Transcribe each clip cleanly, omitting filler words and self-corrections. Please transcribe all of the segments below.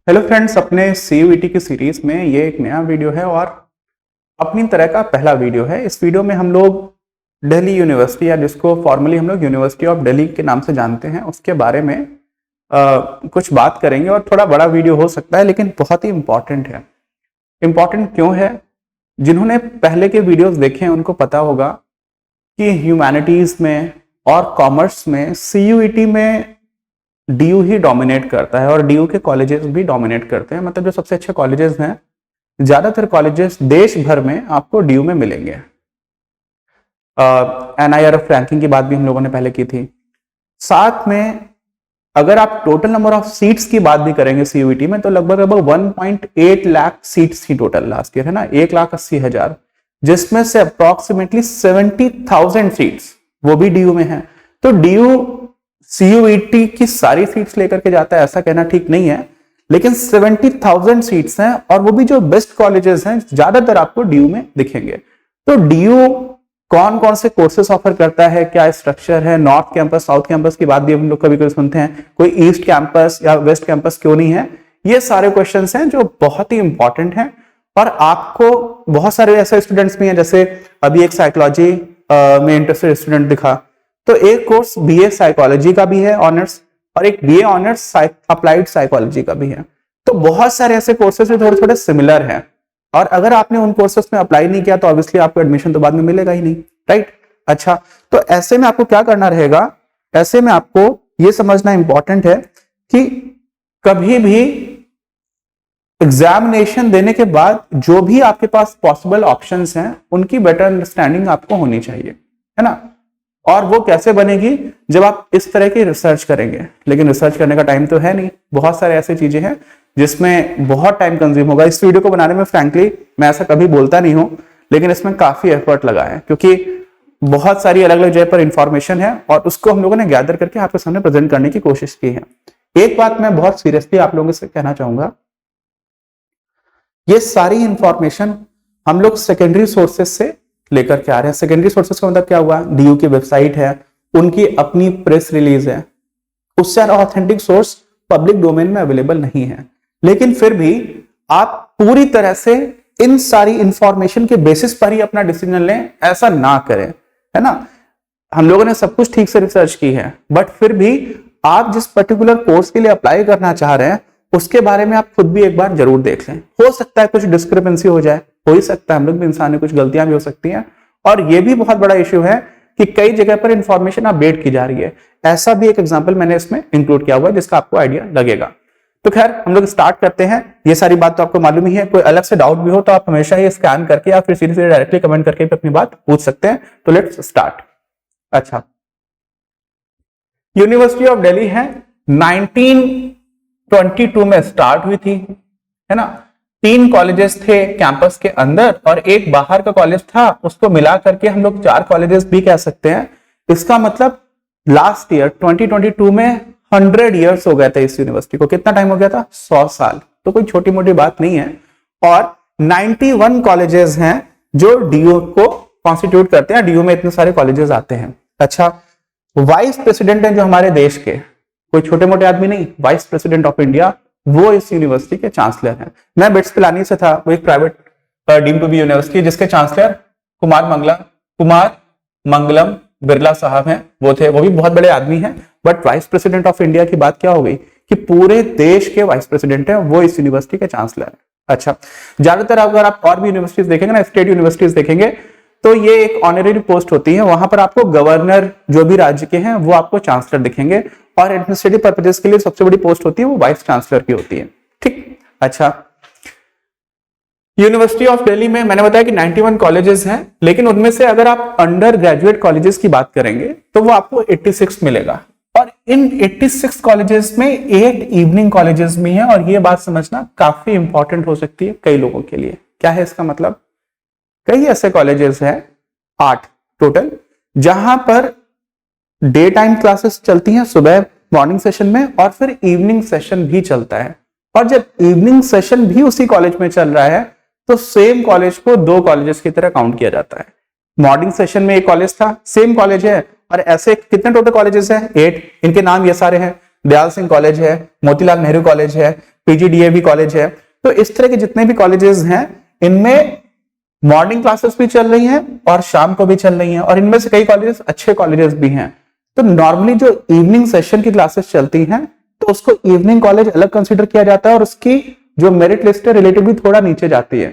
Hello friends, अपने CUET की series में ये एक नया वीडियो है और अपनी तरह का पहला वीडियो है। इस वीडियो में हम लोग दिल्ली यूनिवर्सिटी या जिसको फॉर्मली हम लोग यूनिवर्सिटी ऑफ दिल्ली के नाम से जानते हैं उसके बारे में कुछ बात करेंगे। और थोड़ा बड़ा वीडियो हो सकता है लेकिन बहुत ही इम्पॉर्टेंट है। इम्पॉर्टेंट क्यों है? जिन्होंने पहले के वीडियोस देखे हैं उनको पता होगा कि ह्यूमैनिटीज में और कॉमर्स में CUET में DU ही डोमिनेट करता है और DU के कॉलेजेस भी डोमिनेट करते हैं। मतलब जो सबसे अच्छे कॉलेजेस हैं, ज्यादातर कॉलेजेस देश भर में आपको DU में मिलेंगे। NIRF रैंकिंग की बात भी हम लोगों ने पहले की थी। साथ में अगर आप टोटल नंबर ऑफ सीट्स की बात भी करेंगे CUET में तो लगभग 1.8 लाख सीट्स थी टोटल लास्ट ईयर, है ना, 1,80,000, जिसमें से अप्रोक्सीमेटली 70,000 सीट्स वो भी DU में है। तो DU CUET की सारी सीट्स लेकर के जाता है ऐसा कहना ठीक नहीं है, लेकिन 70,000 सीट्स हैं और वो भी जो बेस्ट कॉलेजेस हैं ज्यादातर आपको DU में दिखेंगे। तो DU कौन कौन से कोर्सेस ऑफर करता है, क्या स्ट्रक्चर है, नॉर्थ कैंपस साउथ कैंपस की बात भी हम लोग कभी कभी सुनते हैं, कोई ईस्ट कैंपस या वेस्ट कैंपस क्यों नहीं है, ये सारे क्वेश्चंस हैं जो बहुत ही इंपॉर्टेंट हैं। और आपको बहुत सारे ऐसे स्टूडेंट्स भी हैं, जैसे अभी एक साइकोलॉजी में इंटरेस्टेड स्टूडेंट दिखा, तो एक कोर्स BA साइकोलॉजी का भी है ऑनर्स और एक BA ऑनर्स अप्लाइड साइकोलॉजी का भी है। तो बहुत सारे ऐसे कोर्सेस थोड़े थोड़े सिमिलर हैं और अगर आपने उन कोर्सेस में अप्लाई नहीं किया तो ऑब्वियसली आपको एडमिशन तो बाद में मिलेगा ही नहीं, राइट। अच्छा, तो ऐसे में आपको क्या करना रहेगा, ऐसे में आपको यह समझना इंपॉर्टेंट है कि कभी भी एग्जामिनेशन देने के बाद जो भी आपके पास पॉसिबल ऑप्शंस हैं उनकी बेटर अंडरस्टैंडिंग आपको होनी चाहिए, है ना। और वो कैसे बनेगी? जब आप इस तरह की रिसर्च करेंगे। लेकिन रिसर्च करने का टाइम तो है नहीं, बहुत सारे ऐसी चीजें हैं जिसमें बहुत टाइम कंज्यूम होगा। इस वीडियो को बनाने में फ्रैंकली मैं ऐसा कभी बोलता नहीं हूं, लेकिन इसमें काफी एफर्ट लगा है क्योंकि बहुत सारी अलग अलग जगह पर इंफॉर्मेशन है और उसको हम लोगों ने गैदर करके आपके सामने प्रेजेंट करने की कोशिश की है। एक बात मैं बहुत सीरियसली आप लोगों से कहना चाहूंगा, ये सारी इंफॉर्मेशन हम लोग सेकेंडरी सोर्सेस से लेकर के आ रहे हैं। सेकेंडरी सोर्सेस का मतलब क्या हुआ? DU की वेबसाइट है, उनकी अपनी प्रेस रिलीज है, उससे ऑथेंटिक सोर्स पब्लिक डोमेन में अवेलेबल नहीं है। लेकिन फिर भी आप पूरी तरह से इन सारी इंफॉर्मेशन के बेसिस पर ही अपना डिसीजन लें, ऐसा ना करें, है ना। हम लोगों ने सब कुछ ठीक से रिसर्च की है, बट फिर भी आप जिस पर्टिकुलर कोर्स के लिए अप्लाई करना चाह रहे हैं उसके बारे में आप खुद भी एक बार जरूर देख लें। हो सकता है कुछ डिस्क्रिपेंसी हो जाए, हो ही सकता है, हम लोग भी इंसान है, कुछ गलतियां भी हो सकती हैं। और ये भी बहुत बड़ा इश्यू है कि कई जगह पर इंफॉर्मेशन अपडेट की जा रही है। ऐसा भी एक एग्जांपल मैंने इसमें इंक्लूड किया हुआ है जिसका आपको आइडिया लगेगा। तो खैर हम लोग स्टार्ट करते हैं। ये सारी बात तो आपको मालूम ही है। कोई अलग से डाउट भी हो तो आप हमेशा ये स्कैन करके या फिर सीधे डायरेक्टली कमेंट करके भी अपनी बात पूछ सकते हैं। तो लेट्स स्टार्ट। अच्छा, यूनिवर्सिटी ऑफ दिल्ली है 1922 में स्टार्ट हुई थी, है ना। 3 कॉलेजेस थे कैंपस के अंदर और एक बाहर का कॉलेज था, उसको मिला करके हम लोग 4 कॉलेजेस भी कह सकते हैं। इसका मतलब लास्ट ईयर 2022 में 100 इयर्स हो गए थे इस यूनिवर्सिटी को। कितना टाइम हो गया था? 100 साल। तो कोई छोटी मोटी बात नहीं है। और 91 कॉलेजेस हैं जो DU को कॉन्स्टिट्यूट करते हैं। DU में इतने सारे कॉलेजेस आते हैं। अच्छा, वाइस प्रेसिडेंट हैं जो हमारे देश के, कोई छोटे मोटे आदमी नहीं, वाइस प्रेसिडेंट ऑफ इंडिया, वो इस यूनिवर्सिटी के चांसलर हैं। मैं बिट्स पिलानी से था, वो एक private deemed to be university जिसके चांसलर कुमार मंगलम बिरला साहब हैं, वो थे। वो भी बहुत बड़े आदमी हैं, but vice president of India की बात क्या हो गई कि पूरे देश के वाइस प्रेसिडेंट हैं, वो इस यूनिवर्सिटी के चांसलर हैं। अच्छा, ज्यादातर अगर आप और भी यूनिवर्सिटीज देखेंगे ना, स्टेट यूनिवर्सिटीज देखेंगे, तो ये एक ऑनरेरी पोस्ट होती है। वहां पर आपको गवर्नर जो भी राज्य के हैं वो आपको चांसलर दिखेंगे और एडमिनिस्ट्रेटिव पर्पसेस के लिए सबसे बड़ी पोस्ट होती है वो वाइस चांसलर की होती है, ठीक। अच्छा, यूनिवर्सिटी ऑफ दिल्ली में मैंने बताया कि 91 कॉलेजेस हैं, लेकिन उनमें से अगर आप अंडर ग्रेजुएट कॉलेजेस की बात करेंगे तो वो आपको 86 मिलेगा। और इन 86 कॉलेजेस में 8 इवनिंग कॉलेजेस भी हैं। और ये बात समझना काफी इंपॉर्टेंट हो सकती है कई लोगों के लिए। क्या है इसका मतलब? कई ऐसे कॉलेजेस हैं, 8 टोटल, जहां पर डे टाइम क्लासेस चलती हैं सुबह मॉर्निंग सेशन में और फिर इवनिंग सेशन भी चलता है। और जब इवनिंग सेशन भी उसी कॉलेज में चल रहा है तो सेम कॉलेज को 2 कॉलेजेस की तरह काउंट किया जाता है। मॉर्निंग सेशन में एक कॉलेज था, सेम कॉलेज है, और ऐसे कितने टोटल कॉलेजेस हैं? 8। इनके नाम ये सारे हैं। दयाल सिंह कॉलेज है, मोतीलाल नेहरू कॉलेज है, पीजीडीएवी कॉलेज है। तो इस तरह के जितने भी कॉलेजेस हैं इनमें मॉर्निंग क्लासेस भी चल रही हैं और शाम को भी चल रही हैं, और इनमें से कई कॉलेजेस अच्छे कॉलेजेस भी हैं। तो नॉर्मली जो इवनिंग सेशन की क्लासेस चलती हैं तो उसको इवनिंग कॉलेज अलग कंसीडर किया जाता है और उसकी जो मेरिट लिस्ट है रिलेटिवली थोड़ा नीचे जाती है।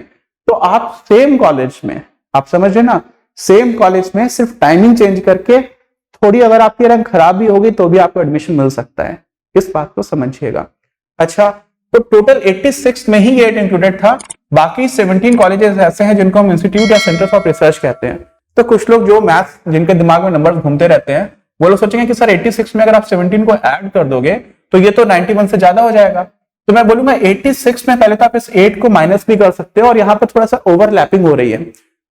तो आप सेम कॉलेज में, आप समझ रहे ना, सेम कॉलेज में सिर्फ टाइमिंग चेंज करके थोड़ी अगर आपकी रैंक खराब भी होगी तो भी आपको एडमिशन मिल सकता है, इस बात को समझिएगा। अच्छा, तो टोटल 86 में ही ये इंक्लूडेड था। बाकी 17 कॉलेजेस ऐसे हैं जिनको हम इंस्टीट्यूट या सेंटर्स ऑफ रिसर्च कहते हैं। तो कुछ लोग जो मैथ्स जिनके दिमाग में नंबर घूमते रहते हैं वो लोग सोचेंगे कि सर 86 में अगर आप 17 को ऐड कर दोगे तो ये तो 91 से ज्यादा हो जाएगा। तो मैं बोलूंगा 86 में पहले तो आप इस 8 को माइनस भी कर सकते हो, और यहाँ पर थोड़ा सा ओवरलैपिंग हो रही है।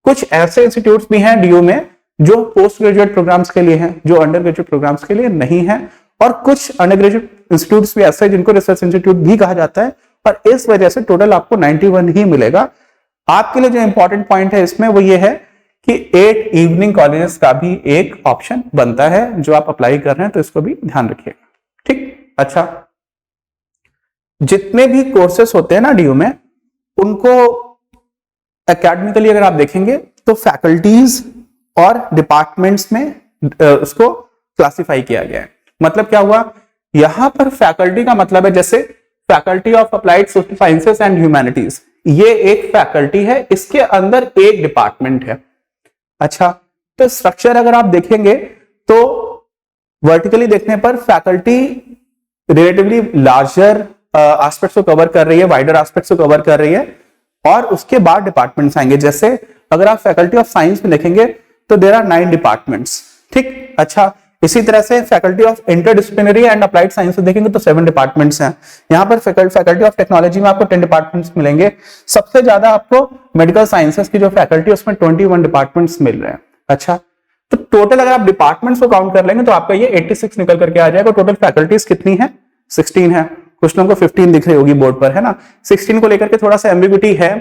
कुछ ऐसे इंस्टीट्यूट्स भी हैं डीयू में जो पोस्ट ग्रेजुएट प्रोग्राम्स के लिए हैं, जो अंडर ग्रेजुएट प्रोग्राम्स के लिए नहीं है, और कुछ अंडर ग्रेजुएट इंस्टीट्यूट्स भी ऐसे हैं जिनको रिसर्च इंस्टीट्यूट भी कहा जाता है, और इस वजह से टोटल आपको 91 ही मिलेगा। आपके लिए जो इंपॉर्टेंट पॉइंट है इसमें वो ये है कि 8 इवनिंग कॉलेजेस का भी एक ऑप्शन बनता है जो आप अप्लाई कर रहे हैं, तो इसको भी ध्यान रखिएगा। ठीक, अच्छा, जितने भी कोर्सेस होते हैं ना डीयू में, उनको एकेडमिकली अगर आप देखेंगे तो फैकल्टीज और डिपार्टमेंट्स में उसको क्लासिफाई किया गया है। मतलब क्या हुआ, यहां पर फैकल्टी का मतलब है जैसे faculty of applied social sciences and humanities, ये एक फैकल्टी है, इसके अंदर एक डिपार्टमेंट है। अच्छा, तो स्ट्रक्चर अगर आप देखेंगे तो वर्टिकली देखने पर फैकल्टी रिलेटिवली लार्जर एस्पेक्ट्स को कवर कर रही है, वाइडर एस्पेक्ट्स को कवर कर रही है, और उसके बाद डिपार्टमेंट्स आएंगे। जैसे अगर आप फैकल्टी ऑफ साइंस में देखेंगे तो देयर आर 9 डिपार्टमेंट्स। ठीक, अच्छा, इसी तरह से faculty of interdisciplinary and applied science देखेंगे तो 7 डिपार्टमेंट्स हैं। यहाँ पर फैकल्टी ऑफ टेक्नोलॉजी में आपको 10 डिपार्टमेंट्स मिलेंगे। सबसे ज्यादा आपको मेडिकल साइंसेस की जो फैकल्टी है उसमें 21 डिपार्टमेंट्स मिल रहे हैं। अच्छा, तो टोटल अगर आप डिपार्टमेंट्स को काउंट कर लेंगे तो आपका ये 86 निकल करके आ जाएगा। टोटल फैकल्टीज कितनी है, 16 है। कुछ लोगों को 15 दिख रही होगी बोर्ड पर, है ना। 16 को लेकर के थोड़ा सा एम्बिग्यूटी है।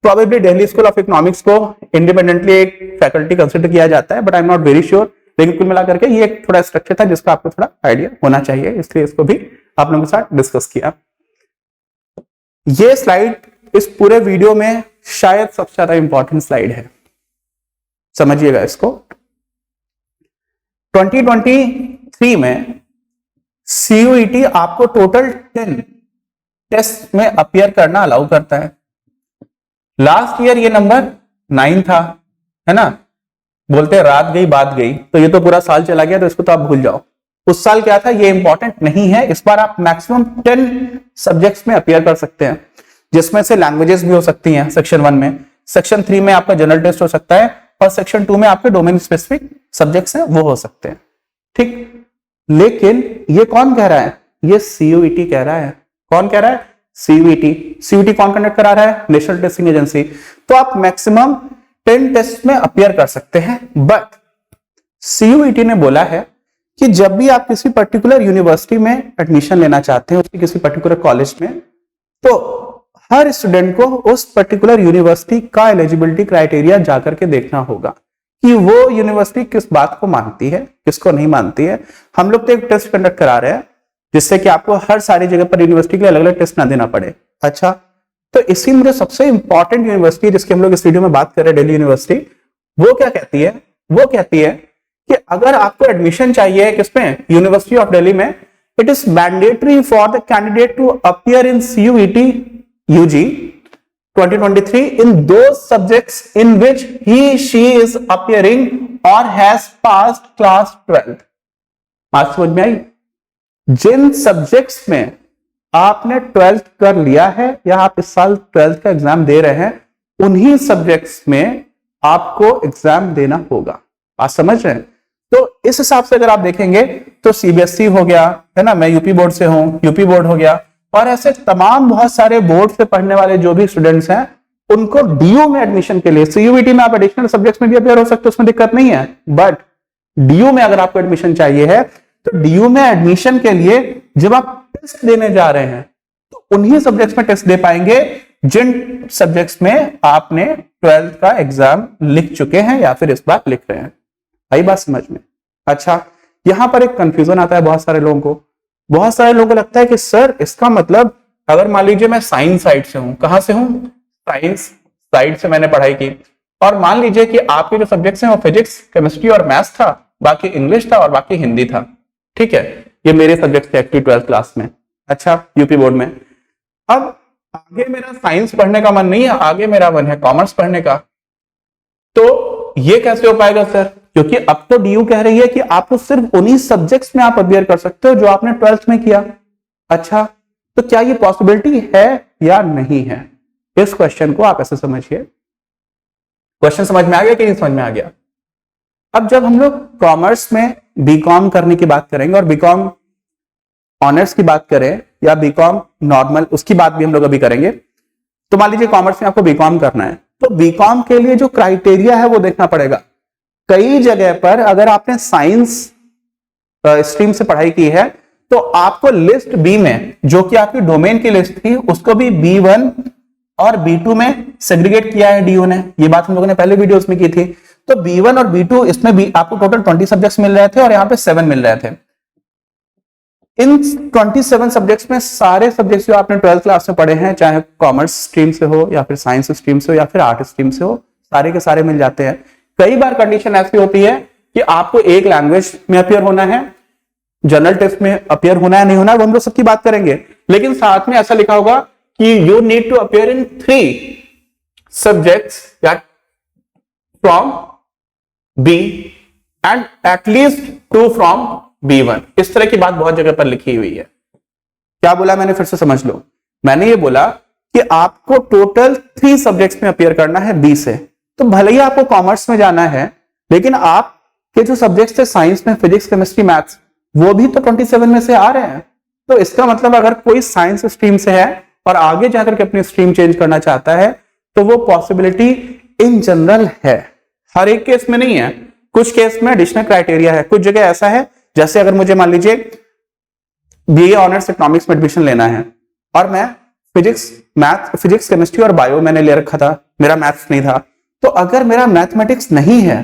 Probably Delhi school of economics को इंडिपेंडेंटली एक फैकल्टी कंसिडर किया जाता है, but I am not very sure. लेकिन कुल मिलाकर के ये एक थोड़ा स्ट्रक्चर था जिसका आपको थोड़ा आइडिया होना चाहिए, इसलिए इसको भी आप लोगों के साथ डिस्कस किया। ये स्लाइड इस पूरे वीडियो में शायद सबसे ज्यादा इंपॉर्टेंट स्लाइड है, समझिएगा इसको। 2023 में CUET आपको टोटल 10 टेस्ट में अपीयर करना अलाउ करता है। लास्ट ईयर ये नंबर 9 था, है ना। बोलते हैं रात गई बात गई, तो ये तो पूरा साल चला गया, तो इसको तो आप भूल जाओ। उस साल क्या था ये इंपॉर्टेंट नहीं है। इस बार आप मैक्सिमम 10 सब्जेक्ट्स में अपीयर कर सकते हैं, जिसमें से लैंग्वेजेस भी हो सकती हैं सेक्शन 1 में, सेक्शन 3 में आपका जनरल टेस्ट हो सकता है, और सेक्शन 2 में आपके डोमेन स्पेसिफिक सब्जेक्ट्स हैं वो हो सकते हैं। ठीक, लेकिन ये कौन कह रहा है, ये CUET कह रहा है। कौन कह रहा है, CUET कौन कंडक्ट करा रहा है, नेशनल टेस्टिंग एजेंसी। तो आप मैक्सिमम 10 टेस्ट में अपीयर कर सकते हैं, बट CUET ने बोला है कि जब भी आप किसी पर्टिकुलर यूनिवर्सिटी में एडमिशन लेना चाहते हैं, उसकी किसी पर्टिकुलर कॉलेज में, तो हर स्टूडेंट को उस पर्टिकुलर यूनिवर्सिटी का एलिजिबिलिटी क्राइटेरिया जाकर के देखना होगा कि वो यूनिवर्सिटी किस बात को मानती है, किसको नहीं मानती है। हम लोग तो एक टेस्ट कंडक्ट करा रहे हैं जिससे कि आपको हर सारी जगह पर यूनिवर्सिटी के लिए अलग अलग टेस्ट ना देना पड़े। अच्छा, तो इसी में जो सबसे इंपॉर्टेंट यूनिवर्सिटी जिसकी हम लोग इस वीडियो में बात कर रहे हैं, दिल्ली यूनिवर्सिटी, वो क्या कहती है, वो कहती है कि अगर आपको एडमिशन चाहिए किसमें, यूनिवर्सिटी ऑफ दिल्ली में, it is mandatory for the candidate to appear in CUET UG 2023 in those subjects in which she is appearing or has passed class 12th। बात समझ में आई। जिन सब्जेक्ट्स में आपने 12th कर लिया है या आप इस साल 12th का एग्जाम दे रहे हैं, उन्हीं सब्जेक्ट्स में आपको एग्जाम देना होगा। आप समझ रहे हैं। तो इस हिसाब से अगर आप देखेंगे तो CBSE हो गया, है ना, मैं यूपी बोर्ड से हूं, यूपी बोर्ड हो गया, और ऐसे तमाम बहुत सारे बोर्ड से पढ़ने वाले जो भी स्टूडेंट्स हैं उनको DU में एडमिशन के लिए, CUET में आप एडिशनल सब्जेक्ट्स में भी अपेयर हो सकते हैं, उसमें दिक्कत नहीं है, बट DU में अगर आपको एडमिशन चाहिए है तो DU में एडमिशन के लिए जब आप टेस्ट देने जा रहे हैं तो उन्हीं सब्जेक्ट्स में टेस्ट दे पाएंगे जिन सब्जेक्ट्स में आपने 12th का एग्जाम लिख चुके हैं या फिर इस बार लिख रहे हैं। आई बात समझ में। अच्छा, यहां पर एक कंफ्यूजन आता है बहुत सारे लोगों को, बहुत सारे लोगों को लगता है कि सर इसका मतलब अगर मान लीजिए मैं साइंस साइड से हूं, कहां से हूं, साइंस साइड से मैंने पढ़ाई की, और मान लीजिए कि आपके जो सब्जेक्ट्स हैं वो फिजिक्स, केमिस्ट्री और मैथ्स था, बाकी इंग्लिश था और बाकी हिंदी था, ठीक है, ये मेरे सब्जेक्ट थे एक्चुअली 12th क्लास में, अच्छा, यूपी बोर्ड में। अब आगे मेरा साइंस पढ़ने का मन नहीं है, आगे मेरा मन है कॉमर्स पढ़ने का, तो ये कैसे हो पाएगा सर? क्योंकि अब तो डीयू कह रही है कि आपको सिर्फ उन्हीं सब्जेक्ट्स में आप अपियर कर सकते हो जो आपने 12th में किया। अच्छा, तो क्या ये पॉसिबिलिटी है या नहीं है? इस क्वेश्चन को आप ऐसे समझिए। क्वेश्चन समझ में आ गया कि नहीं समझ में आ गया? अब जब हम लोग कॉमर्स में बीकॉम करने की बात करेंगे और बीकॉम ऑनर्स की बात करें या बीकॉम नॉर्मल, उसकी बात भी हम लोग अभी करेंगे, तो मान लीजिए कॉमर्स में आपको बीकॉम करना है, तो बीकॉम के लिए जो क्राइटेरिया है वो देखना पड़ेगा। कई जगह पर अगर आपने साइंस स्ट्रीम से पढ़ाई की है तो आपको लिस्ट बी में, जो कि आपकी डोमेन की लिस्ट थी, उसको भी B1 और B2 में सेग्रीगेट किया है डीयू ने। ये बात हम लोगों ने पहले वीडियोस में की थी। तो B1 और B2 इसमें भी आपको टोटल 20 सब्जेक्ट्स मिल रहे थे और यहाँ पे 7 मिल रहे थे। इन 27 सब्जेक्ट्स में सारे सब्जेक्ट्स जो आपने 12th क्लास में पढ़े हैं, चाहे कॉमर्स स्ट्रीम से हो या फिर साइंस स्ट्रीम से हो या फिर आर्ट स्ट्रीम से हो, सारे के सारे मिल जाते हैं। कई बार कंडीशन ऐसी होती है कि आपको एक लैंग्वेज में अपियर होना है, जनरल टेस्ट में अपियर होना है, नहीं होना है, वो हम लोग सबकी बात करेंगे, लेकिन साथ में ऐसा लिखा होगा कि you need to appear in 3 subjects या from B and at least 2 from B1। इस तरह की बात बहुत जगह पर लिखी हुई है। क्या बोला मैंने, फिर से समझ लो। मैंने ये बोला कि आपको टोटल 3 सब्जेक्ट्स में अपियर करना है बी से। तो भले ही आपको कॉमर्स में जाना है, लेकिन आपके जो सब्जेक्ट्स थे साइंस में, फिजिक्स, केमिस्ट्री, मैथ्स, वो भी तो 27 में से आ रहे हैं। तो इसका मतलब अगर कोई साइंस स्ट्रीम से है और आगे जाकर के अपनी स्ट्रीम चेंज करना चाहता है तो वो पॉसिबिलिटी इन जनरल है, हर एक केस में नहीं है। कुछ केस में एडिशनल क्राइटेरिया है, कुछ जगह ऐसा है, जैसे अगर मुझे मान लीजिए बीए ऑनर्स इकोनॉमिक्स में एडमिशन लेना है और मैं फिजिक्स, केमिस्ट्री और बायो मैंने ले रखा था, मेरा मैथ्स नहीं था, तो अगर मेरा मैथमेटिक्स नहीं है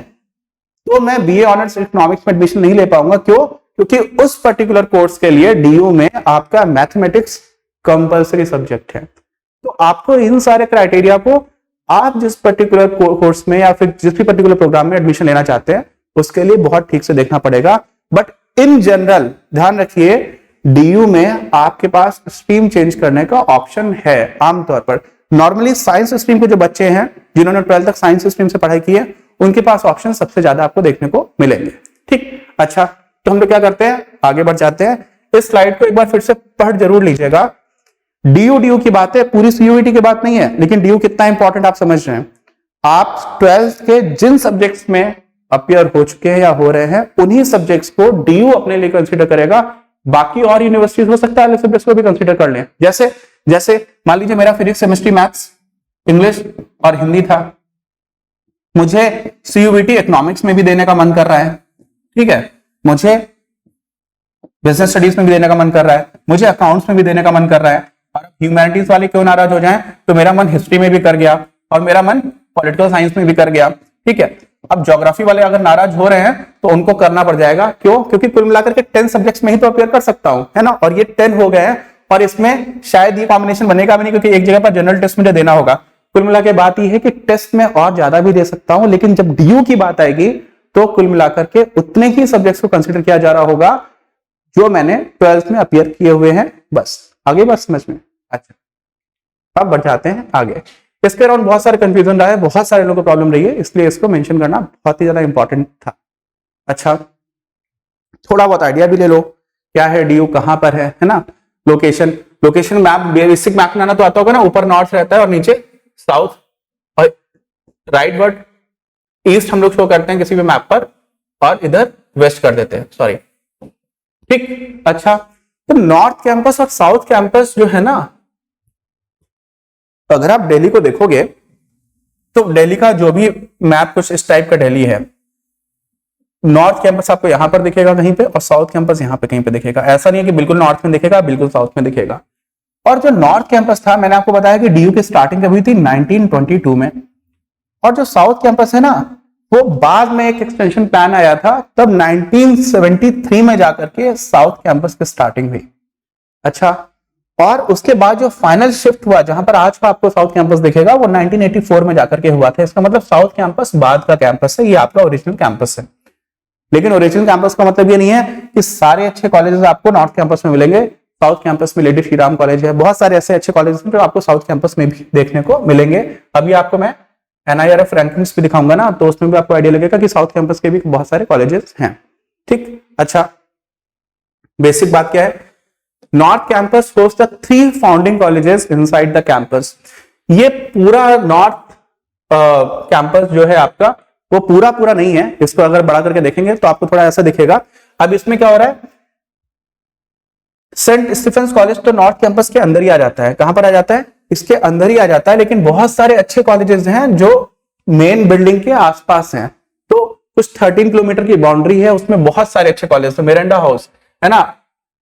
तो मैं बीए ऑनर्स इकोनॉमिक्स में एडमिशन नहीं ले पाऊंगा। क्यों? क्योंकि उस पर्टिकुलर कोर्स के लिए डीयू में आपका मैथमेटिक्स कंपल्सरी सब्जेक्ट है। तो आपको इन सारे क्राइटेरिया को आप जिस पर्टिकुलर कोर्स में या फिर जिस भी पर्टिकुलर प्रोग्राम में एडमिशन लेना चाहते हैं उसके लिए बहुत ठीक से देखना पड़ेगा। बट इन जनरल ध्यान रखिए, डीयू में आपके पास स्ट्रीम चेंज करने का ऑप्शन है। आमतौर पर नॉर्मली साइंस स्ट्रीम के जो बच्चे हैं जिन्होंने 12th तक साइंस स्ट्रीम से पढ़ाई की है, उनके पास ऑप्शन सबसे ज्यादा आपको देखने को मिलेंगे। ठीक, अच्छा, तो हम लोग क्या करते हैं, आगे बढ़ जाते हैं। इस स्लाइड को एक बार फिर से पढ़ जरूर लीजिएगा। डीयू की बात है, पूरी सीयूईटी की बात नहीं है, लेकिन डीयू कितना इंपॉर्टेंट आप समझ रहे हैं। आप 12th के जिन सब्जेक्ट्स में अपियर हो चुके हैं या हो रहे हैं, उन्हीं सब्जेक्ट्स को डीयू अपने लिए कंसीडर करेगा। बाकी और यूनिवर्सिटीज हो सकता है अलग सब्जेक्ट्स को भी कंसीडर कर लें। जैसे मान लीजिए मेरा फिजिक्स, केमिस्ट्री, मैथ्स, इंग्लिश और हिंदी था, मुझे सीयूईटी इकोनॉमिक्स में भी देने का मन कर रहा है, ठीक है, मुझे बिजनेस स्टडीज में भी देने का मन कर रहा है, मुझे अकाउंट्स में भी देने का मन कर रहा है, और ह्यूमैनिटीज वाले क्यों नाराज हो जाएं, तो मेरा मन हिस्ट्री में भी कर गया और मेरा मन पॉलिटिकल साइंस में भी कर गया, ठीक है। अब ज्योग्राफी वाले अगर नाराज हो रहे हैं तो उनको करना पड़ जाएगा। क्यों? क्योंकि कुल मिलाकर के 10 सब्जेक्ट्स में ही तो अपियर कर सकता हूं, है ना, और ये 10 हो गए हैं और इसमें शायद ये कॉम्बिनेशन बनेगा भी नहीं, क्योंकि एक जगह पर जनरल टेस्ट मुझे देना होगा। कुल मिला के बात यह है कि टेस्ट में और ज्यादा भी दे सकता हूं, लेकिन जब डीयू की बात आएगी तो कुल मिलाकर के उतने ही सब्जेक्ट्स को कंसीडर किया जा रहा होगा जो मैंने 12th में अपियर किए हुए हैं। बस आगे बात समझ में। अच्छा, अब बढ़ जाते हैं आगे। इसके अराउंड बहुत सारे कंफ्यूजन रहा है, बहुत सारे लोगों को प्रॉब्लम रही है, इसलिए इसको मेंशन करना बहुत ही ज्यादा इंपॉर्टेंट था। अच्छा, थोड़ा बहुत आइडिया भी ले लो क्या है डीयू, कहां पर है ना। लोकेशन मैप, बेसिक मैप बनाना तो आता होगा ना, ऊपर नॉर्थ रहता है और नीचे साउथ और राइट वर्ड ईस्ट हम लोग शो करते हैं किसी भी मैप पर, और इधर वेस्ट कर देते हैं, सॉरी, ठीक। अच्छा, तो नॉर्थ कैंपस और साउथ कैंपस जो है ना, अगर आप दिल्ली को देखोगे तो दिल्ली का जो भी मैप कुछ इस टाइप का दिल्ली है, नॉर्थ कैंपस आपको यहां पर दिखेगा कहीं पे और साउथ कैंपस यहां पे कहीं पे दिखेगा। ऐसा नहीं है कि बिल्कुल नॉर्थ में दिखेगा, बिल्कुल साउथ में दिखेगा। और जो नॉर्थ कैंपस था, मैंने आपको बताया कि डीयू की स्टार्टिंग कब हुई थी, 1922 में, और जो साउथ कैंपस है ना, वो बाद में एक एक्सटेंशन प्लान आया था, तब 1973 में जाकर के साउथ कैंपस की स्टार्टिंग हुई। अच्छा, और उसके बाद जो फाइनल शिफ्ट हुआ जहां पर आज का आपको साउथ कैंपस दिखेगा वो 1984 में जाकर के हुआ था। इसका मतलब साउथ कैंपस बाद का कैंपस है, ये आपका ओरिजिनल कैंपस है। लेकिन ओरिजिनल कैंपस का मतलब ये नहीं है कि सारे अच्छे कॉलेजेस आपको नॉर्थ कैंपस में मिलेंगे। साउथ कैंपस में लेडी श्री राम कॉलेज है, बहुत सारे ऐसे अच्छे कॉलेजेस हैं जो आपको साउथ कैंपस में भी देखने को मिलेंगे। अभी आपको मैं NIRF रैंकिंग्स भी दिखाऊंगा ना, तो उसमें भी आपको आइडिया लगेगा कि साउथ कैंपस के भी बहुत सारे कॉलेजेस हैं। ठीक, अच्छा, बेसिक बात क्या है, north campus host the 3 founding colleges inside the campus. ये पूरा नॉर्थ कैंपस जो है आपका वो पूरा नहीं है, इसको अगर बड़ा करके देखेंगे तो आपको थोड़ा ऐसा दिखेगा। अब इसमें क्या हो रहा है, सेंट स्टीफेंस कॉलेज तो नॉर्थ कैंपस के अंदर ही आ जाता है। कहां पर आ जाता है, इसके अंदर ही आ जाता है, लेकिन बहुत सारे अच्छे कॉलेजेस हैं जो मेन बिल्डिंग के आसपास हैं। तो कुछ 13 किलोमीटर की बाउंड्री है, उसमें बहुत सारे अच्छे कॉलेज है। मिरांडा हाउस है ना,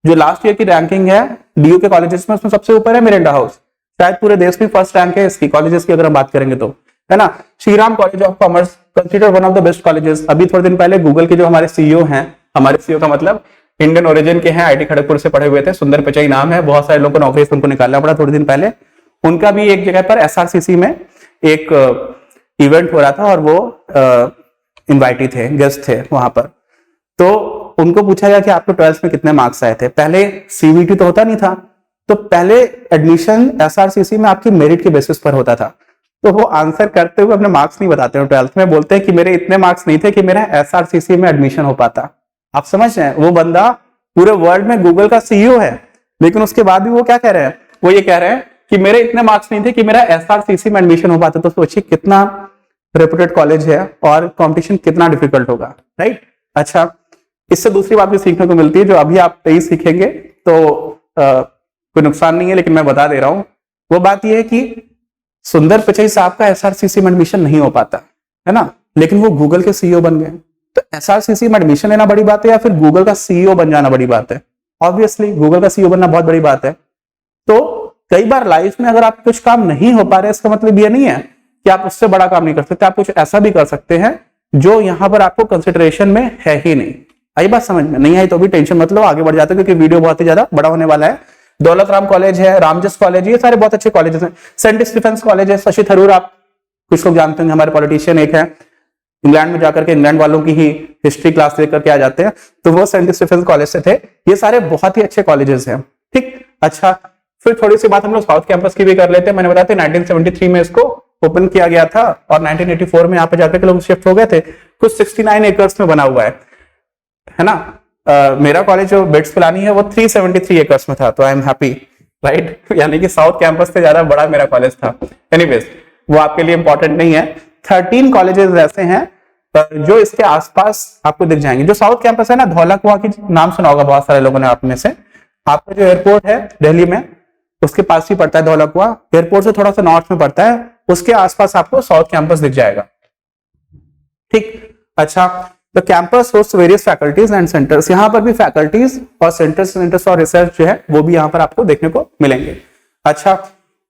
जो लास्ट ईयर की रैंकिंग है DU के कॉलेजेस में, उसमें सबसे ऊपर है मिरांडा हाउस। शायद पूरे देश में फर्स्ट रैंक है इसकी कॉलेजेस की अगर हम बात करेंगे तो, है ना। Shriram college of commerce consider one of the best colleges. अभी थोड़े दिन पहले गूगल के जो हमारे CEO हैं, हमारे CEO का मतलब इंडियन ओरिजिन के हैं, IIT खड़गपुर से पढ़े हुए थे, सुंदर पिचाई नाम है, बहुत सारे लोगों को नौकरी से उनको निकालना पड़ा थोड़े दिन पहले। उनका भी एक जगह पर SRCC में एक इवेंट हो रहा था और वो इनवाइटी थे, गेस्ट थे वहां पर। तो उनको पूछा गया कि आपको 12th में कितने मार्क्स आए थे। पहले CBT तो होता नहीं था, तो पहले एडमिशन SRCC में आपकी मेरिट के बेसिस पर होता था। तो वो आंसर करते हुए अपने मार्क्स नहीं बताते हो 12th में, बोलते हैं कि मेरे इतने मार्क्स नहीं थे कि मेरा SRCC में एडमिशन हो पाता। आप समझ रहे हैं, वो बंदा पूरे वर्ल्ड में गूगल का CEO है, लेकिन उसके बाद भी वो क्या कह रहे हैं, वो ये कह रहे हैं कि मेरे इतने मार्क्स नहीं थे कि मेरा SRCC में एडमिशन हो पाता। तो सोचिए कितना रेप्यूटेड कॉलेज है और कंपटीशन कितना डिफिकल्ट होगा, राइट। अच्छा, इससे दूसरी बात भी सीखने को मिलती है, जो अभी आप 23 सीखेंगे तो कोई नुकसान नहीं है, लेकिन मैं बता दे रहा हूं। वो बात यह है कि सुंदर पिचाई साहब का SRCC में एडमिशन नहीं हो पाता है ना, लेकिन वो गूगल के CEO बन गए। तो SRCC में एडमिशन लेना बड़ी बात है या फिर गूगल का CEO बन जाना बड़ी बात है? ऑब्वियसली गूगल का CEO बनना बहुत बड़ी बात है। तो कई बार लाइफ में अगर आप कुछ काम नहीं हो पा रहे, इसका मतलब ये नहीं है कि आप उससे बड़ा काम नहीं कर सकते। आप कुछ ऐसा भी कर सकते हैं जो यहां पर आपको कंसिडरेशन में है ही नहीं। आई बात समझ में? नहीं आई तो भी टेंशन मतलब आगे बढ़ जाते, क्योंकि वीडियो बहुत ही ज्यादा बड़ा होने वाला है। दौलत राम कॉलेज है, रामजस कॉलेज, ये सारे बहुत अच्छे कॉलेजेस हैं। सेंट स्टीफेंस कॉलेज है, शशि थरूर आप कुछ लोग जानते होंगे, हमारे पॉलिटिशियन एक है, इंग्लैंड में जाकर के इंग्लैंड वालों की ही हिस्ट्री क्लास लेकर के आ जाते हैं, तो वो सेंट स्टीफेंस कॉलेज से थे। ये सारे बहुत ही अच्छे कॉलेजेस हैं। ठीक, अच्छा, फिर थोड़ी सी बात हम लोग साउथ कैंपस की भी कर लेते हैं। मैंने बताया था 1973 में इसको ओपन किया गया था और 1984 में यहाँ पे जाकर के लोग शिफ्ट हो गए थे। कुछ 69 एकर्स में बना हुआ है ना। मेरा कॉलेज जो बिट्स पिलानी है वो 373 एकर्स में था, तो आई एम हैप्पी, राइट। यानी कि साउथ कैंपस से ज्यादा बड़ा मेरा कॉलेज था। एनीवेज, वो आपके लिए इंपॉर्टेंट नहीं है। 13 कॉलेजेस ऐसे हैं जो इसके आसपास आपको दिख जाएंगे। जो साउथ कैंपस है ना, धौला कुआं की नाम सुना होगा बहुत सारे लोगों ने आप में से। आपका जो एयरपोर्ट है दिल्ली में, उसके पास ही पड़ता है धौला कुआं। एयरपोर्ट से थोड़ा सा नॉर्थ में पड़ता है, उसके आसपास आपको साउथ कैंपस दिख जाएगा। ठीक, अच्छा, the campus host various faculties and centres. यहां पर भी फैकल्टीज और सेंटर्स और रिसर्च जो है वो भी यहां पर आपको देखने को मिलेंगे। अच्छा,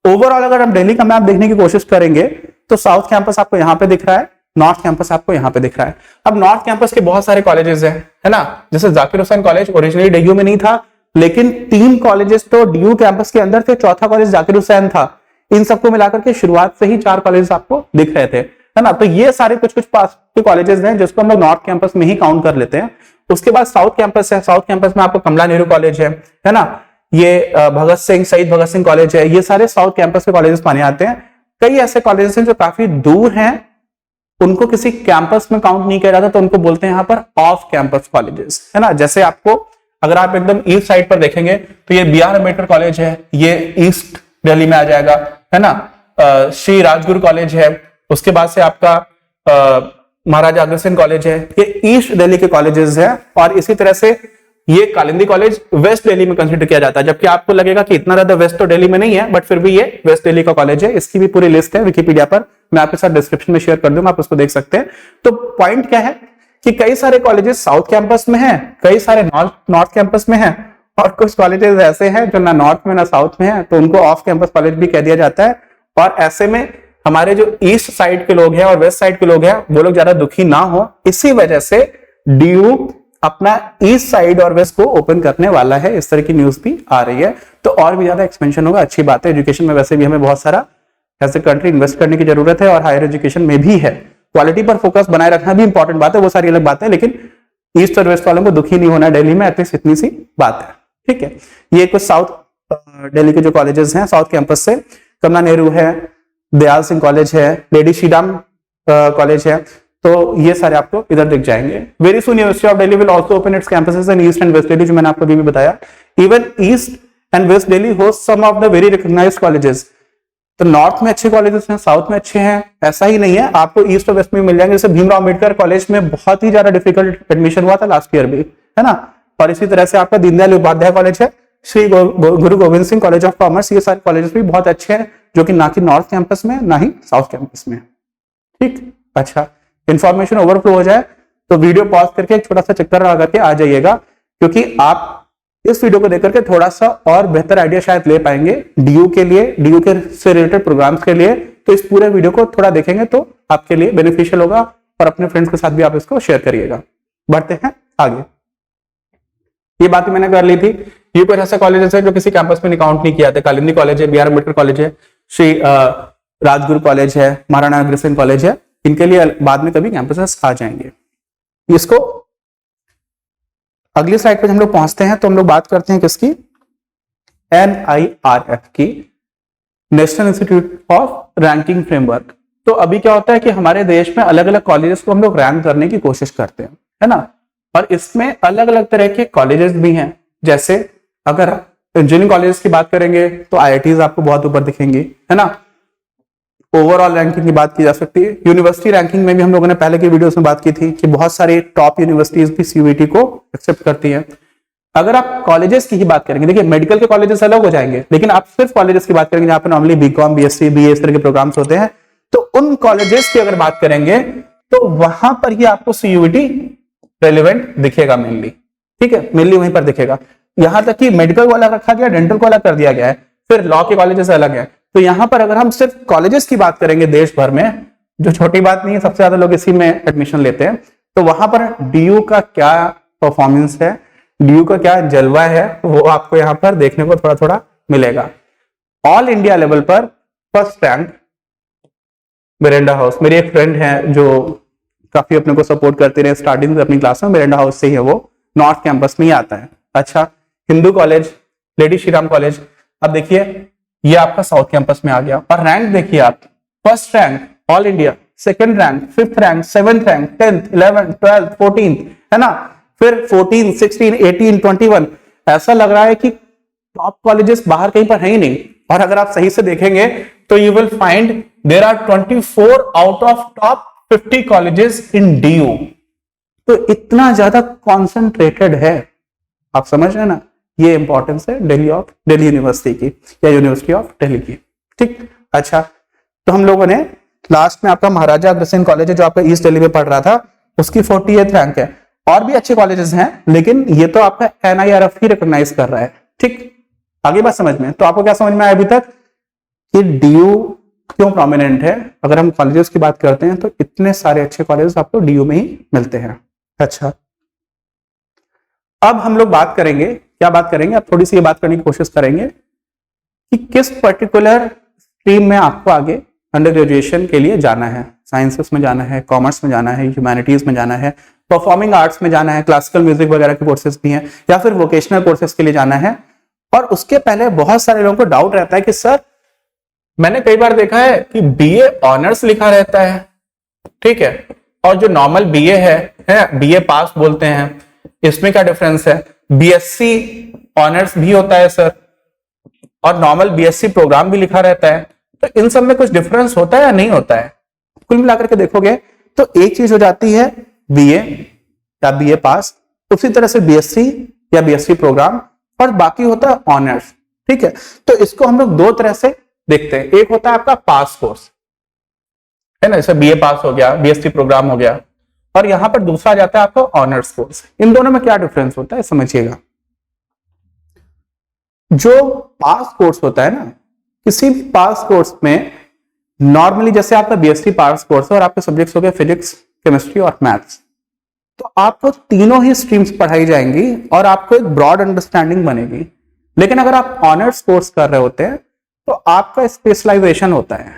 ओवरऑल अगर हम दिल्ली का मैप देखने की कोशिश करेंगे तो साउथ कैंपस आपको यहां पे दिख रहा है, नॉर्थ कैंपस आपको यहां पे दिख रहा है। अब नॉर्थ कैंपस के बहुत सारे कॉलेजेस हैं, है ना। जैसे Zakir Hussain college originally DU में नहीं था, लेकिन 3 कॉलेजेस तो DU कैंपस के अंदर थे, चौथा कॉलेज जाकिर हुसैन था। इन सबको मिलाकर के शुरुआत से ही 4 कॉलेज आपको दिख रहे थे, है ना। तो ये सारे कुछ पास के कॉलेजेस हैं जिसको हम लोग नॉर्थ कैंपस में ही काउंट कर लेते हैं। उसके बाद साउथ कैंपस है। साउथ कैंपस में आपको कमला नेहरू कॉलेज है ना। ये भगत सिंह, शहीद भगत सिंह कॉलेज है। ये सारे साउथ कैंपस के कॉलेजेस माने आते हैं। कई ऐसे कॉलेजेस हैं जो काफी दूर हैं, उनको किसी कैंपस में काउंट नहीं किया जाता, तो उनको बोलते हैं यहाँ पर ऑफ कैंपस कॉलेजेस, है ना। जैसे आपको अगर आप एकदम ईस्ट साइड पर देखेंगे तो ये BR अम्बेडकर कॉलेज है, ये ईस्ट दिल्ली में आ जाएगा, है ना। श्री राजगुरु कॉलेज है, उसके बाद से आपका महाराजा अग्रसेन कॉलेज है। ये ईस्ट दिल्ली के कॉलेजेस हैं। और इसी तरह से ये कालिंदी कॉलेज वेस्ट दिल्ली में कंसीडर किया जाता है, जबकि आपको लगेगा कि इतना ज्यादा वेस्ट तो दिल्ली में नहीं है, बट फिर भी ये वेस्ट दिल्ली का कॉलेज है। इसकी भी पूरी लिस्ट है विकिपीडिया पर, मैं आपके साथ डिस्क्रिप्शन में शेयर कर दूंगा, आप उसको देख सकते हैं। तो पॉइंट क्या है कि कई सारे कॉलेजेस साउथ कैंपस में हैं, कई सारे नॉर्थ कैंपस में हैं, और कुछ कॉलेजेस ऐसे हैं जो ना नॉर्थ में ना साउथ में है, तो उनको ऑफ कैंपस कॉलेज भी कह दिया जाता है। और ऐसे में हमारे जो ईस्ट साइड के लोग हैं और वेस्ट साइड के लोग हैं वो लोग ज्यादा दुखी ना हो, इसी वजह से DU अपना ईस्ट साइड और वेस्ट को ओपन करने वाला है, इस तरह की न्यूज भी आ रही है। तो और भी ज्यादा एक्सपेंशन होगा, अच्छी बात है। एजुकेशन में वैसे भी हमें बहुत सारा एज ए कंट्री इन्वेस्ट करने की जरूरत है और हायर एजुकेशन में भी है। क्वालिटी पर फोकस बनाए रखना भी इंपॉर्टेंट बात है, वो सारी अलग बात है, लेकिन ईस्ट और वेस्ट वालों को दुखी नहीं होना दिल्ली में, एटलीस्ट इतनी सी बात है। ठीक है, ये कुछ साउथ दिल्ली के जो कॉलेजेस हैं साउथ कैंपस से, कमला नेहरू है, दयाल सिंह कॉलेज है, लेडी श्रीराम कॉलेज है, तो ये सारे आपको इधर दिख जाएंगे। Very soon university of Delhi will also open its campuses in east and west Delhi, जो मैंने आपको अभी भी बताया। Even east and west Delhi host some of the very recognised colleges. तो नॉर्थ में अच्छे कॉलेजेस हैं, साउथ में अच्छे हैं, ऐसा ही नहीं है, आपको ईस्ट और वेस्ट में मिल जाएंगे। जैसे भीमराव अम्बेडकर कॉलेज में बहुत ही ज्यादा डिफिकल्ट एडमिशन हुआ था लास्ट ईयर भी, है ना। और इसी तरह से आपका दीनदयाल उपाध्याय कॉलेज है, श्री गुरु Govind Singh college of commerce, ये सारे कॉलेजेस भी बहुत अच्छे हैं, जो कि ना कि नॉर्थ कैंपस में ना ही साउथ कैंपस में। ठीक, अच्छा, इंफॉर्मेशन ओवरफ्लो हो जाए तो वीडियो पॉज करके एक छोटा सा चक्कर लगा करके आ जाइएगा, क्योंकि आप इस वीडियो को देख करके थोड़ा सा और बेहतर आइडिया शायद ले पाएंगे डीयू के लिए, डीयू के से रिलेटेड प्रोग्राम्स के लिए। तो इस पूरे वीडियो को थोड़ा देखेंगे तो आपके लिए बेनिफिशियल होगा, और अपने फ्रेंड्स के साथ भी आप इसको शेयर करिएगा। बढ़ते हैं आगे। ये बात मैंने कर ली थी। ये कुछ ऐसे कॉलेजेस है जो किसी कैंपस में काउंट नहीं किया था। कालिंदी कॉलेज है, BR अम्बेडकर कॉलेज है, श्री राजगुरु कॉलेज है, महाराणा अग्रसेन कॉलेज है, इनके लिए बाद में कभी कैंपसेस आ जाएंगे। इसको अगली स्लाइड पे हम लोग पहुंचते हैं तो हम लोग बात करते हैं किसकी, NIRF की, national institute of ranking framework. तो अभी क्या होता है कि हमारे देश में अलग अलग कॉलेजेस को हम लोग रैंक करने की कोशिश करते हैं, है ना। और इसमें अलग अलग तरह के कॉलेजेस भी हैं। जैसे अगर इंजीनियरिंग कॉलेजेस की बात करेंगे तो IITs आपको बहुत ऊपर दिखेंगी, है ना। ओवरऑल रैंकिंग की बात की जा सकती है। यूनिवर्सिटी रैंकिंग में भी हम लोगों ने पहले की वीडियोस में बात की थी कि बहुत सारी टॉप यूनिवर्सिटीज भी CUET को एक्सेप्ट करती हैं। अगर आप कॉलेजेस की ही बात करेंगे, देखिए मेडिकल के कॉलेजेस अलग हो जाएंगे, लेकिन आप सिर्फ कॉलेजेस की बात करेंगे जहां पर नॉर्मली BCom, BSc, BA इस तरह के प्रोग्राम्स होते हैं, तो उन कॉलेजेस की अगर बात करेंगे तो वहां पर ही आपको CUET रेलिवेंट दिखेगा मेनली। ठीक है, मेनली वहीं पर दिखेगा। यहां तक कि मेडिकल को अलग रखा गया, डेंटल को अलग कर दिया गया है, फिर लॉ के कॉलेजेस अलग है। तो यहां पर अगर हम सिर्फ कॉलेजेस की बात करेंगे देश भर में, जो छोटी बात नहीं है, सबसे ज्यादा लोग इसी में एडमिशन लेते हैं, तो वहां पर DU का क्या परफॉर्मेंस है, DU का क्या जलवा है, वो आपको यहां पर देखने को थोड़ा थोड़ा मिलेगा। ऑल इंडिया लेवल पर फर्स्ट रैंक मिरांडा हाउस, मेरी एक फ्रेंड है जो काफी अपने को सपोर्ट करती रहे स्टार्टिंग से अपनी क्लास में, मिरांडा हाउस से ही है, वो नॉर्थ कैंपस में ही आता है। अच्छा, Hindu college, lady Shriram college. अब देखिए ये आपका साउथ कैंपस में आ गया, और रैंक देखिए आप, first rank all India, second rank, fifth rank, seventh rank, 10th, 11th, 12th, 14th, है ना। फिर 14, 16, 18, 21, ऐसा लग रहा है कि टॉप कॉलेजेस बाहर कहीं पर है ही नहीं। और अगर आप सही से देखेंगे तो you will find there are 24 out of top 50 colleges in DU। तो इतना ज्यादा कॉन्सेंट्रेटेड है, आप समझ रहे हैं ना। ये इंपॉर्टेंस है दिल्ली यूनिवर्सिटी की या यूनिवर्सिटी ऑफ दिल्ली की। ठीक, अच्छा, तो हम लोगों ने लास्ट में आपका महाराजा अग्रसेन कॉलेज है जो आपका ईस्ट दिल्ली में पढ़ रहा था, उसकी 48th रैंक है। और भी अच्छे कॉलेजेस हैं, लेकिन ये तो आपका NIRF ही रिकॉग्नाइज कर रहा है। ठीक, आगे बात समझ में। तो आपको क्या समझ में आया अभी तक कि DU क्यों प्रोमिनेंट है। अगर हम कॉलेजेस की बात करते हैं तो इतने सारे अच्छे कॉलेजेस आपको DU में ही मिलते हैं। अच्छा, अब हम लोग बात करेंगे, क्या बात करेंगे, अब थोड़ी सी ये बात करने की कोशिश करेंगे कि किस पर्टिकुलर स्ट्रीम में आपको आगे अंडर ग्रेजुएशन के लिए जाना है। साइंसेस में जाना है, कॉमर्स में जाना है, ह्यूमैनिटीज में जाना है, परफॉर्मिंग आर्ट्स में जाना है, क्लासिकल म्यूजिक वगैरह के कोर्सेज भी हैं, या फिर वोकेशनल कोर्सेज के लिए जाना है। और उसके पहले बहुत सारे लोगों को डाउट रहता है कि सर, मैंने कई बार देखा है कि BA ऑनर्स लिखा रहता है, ठीक है, और जो नॉर्मल BA है BA पास बोलते हैं, इसमें क्या डिफरेंस है। BSc ऑनर्स भी होता है सर, और नॉर्मल BSc प्रोग्राम भी लिखा रहता है, तो इन सब में कुछ डिफरेंस होता है या नहीं होता है। कुल मिलाकर के देखोगे तो एक चीज हो जाती है BA या BA पास, उसी तरह से BSc या BSc प्रोग्राम, और बाकी होता है ऑनर्स। ठीक है, तो इसको हम लोग दो तरह से देखते हैं। एक होता है आपका पास कोर्स, है ना, जैसे BA पास हो गया, BSc प्रोग्राम हो गया, और यहां पर दूसरा जाता है आपका ऑनर्स कोर्स। इन दोनों में क्या डिफरेंस होता है समझिएगा। जो पास कोर्स होता है ना, किसी भी पास कोर्स में नॉर्मली जैसे आपका BSc पास कोर्स है और आपके सब्जेक्ट्स हो गए फिजिक्स, केमिस्ट्री और मैथ्स, तो आपको तीनों ही स्ट्रीम्स पढ़ाई जाएंगी और आपको एक ब्रॉड अंडरस्टैंडिंग बनेगी। लेकिन अगर आप ऑनर्स कोर्स कर रहे होते हैं तो आपका स्पेशलाइजेशन होता है।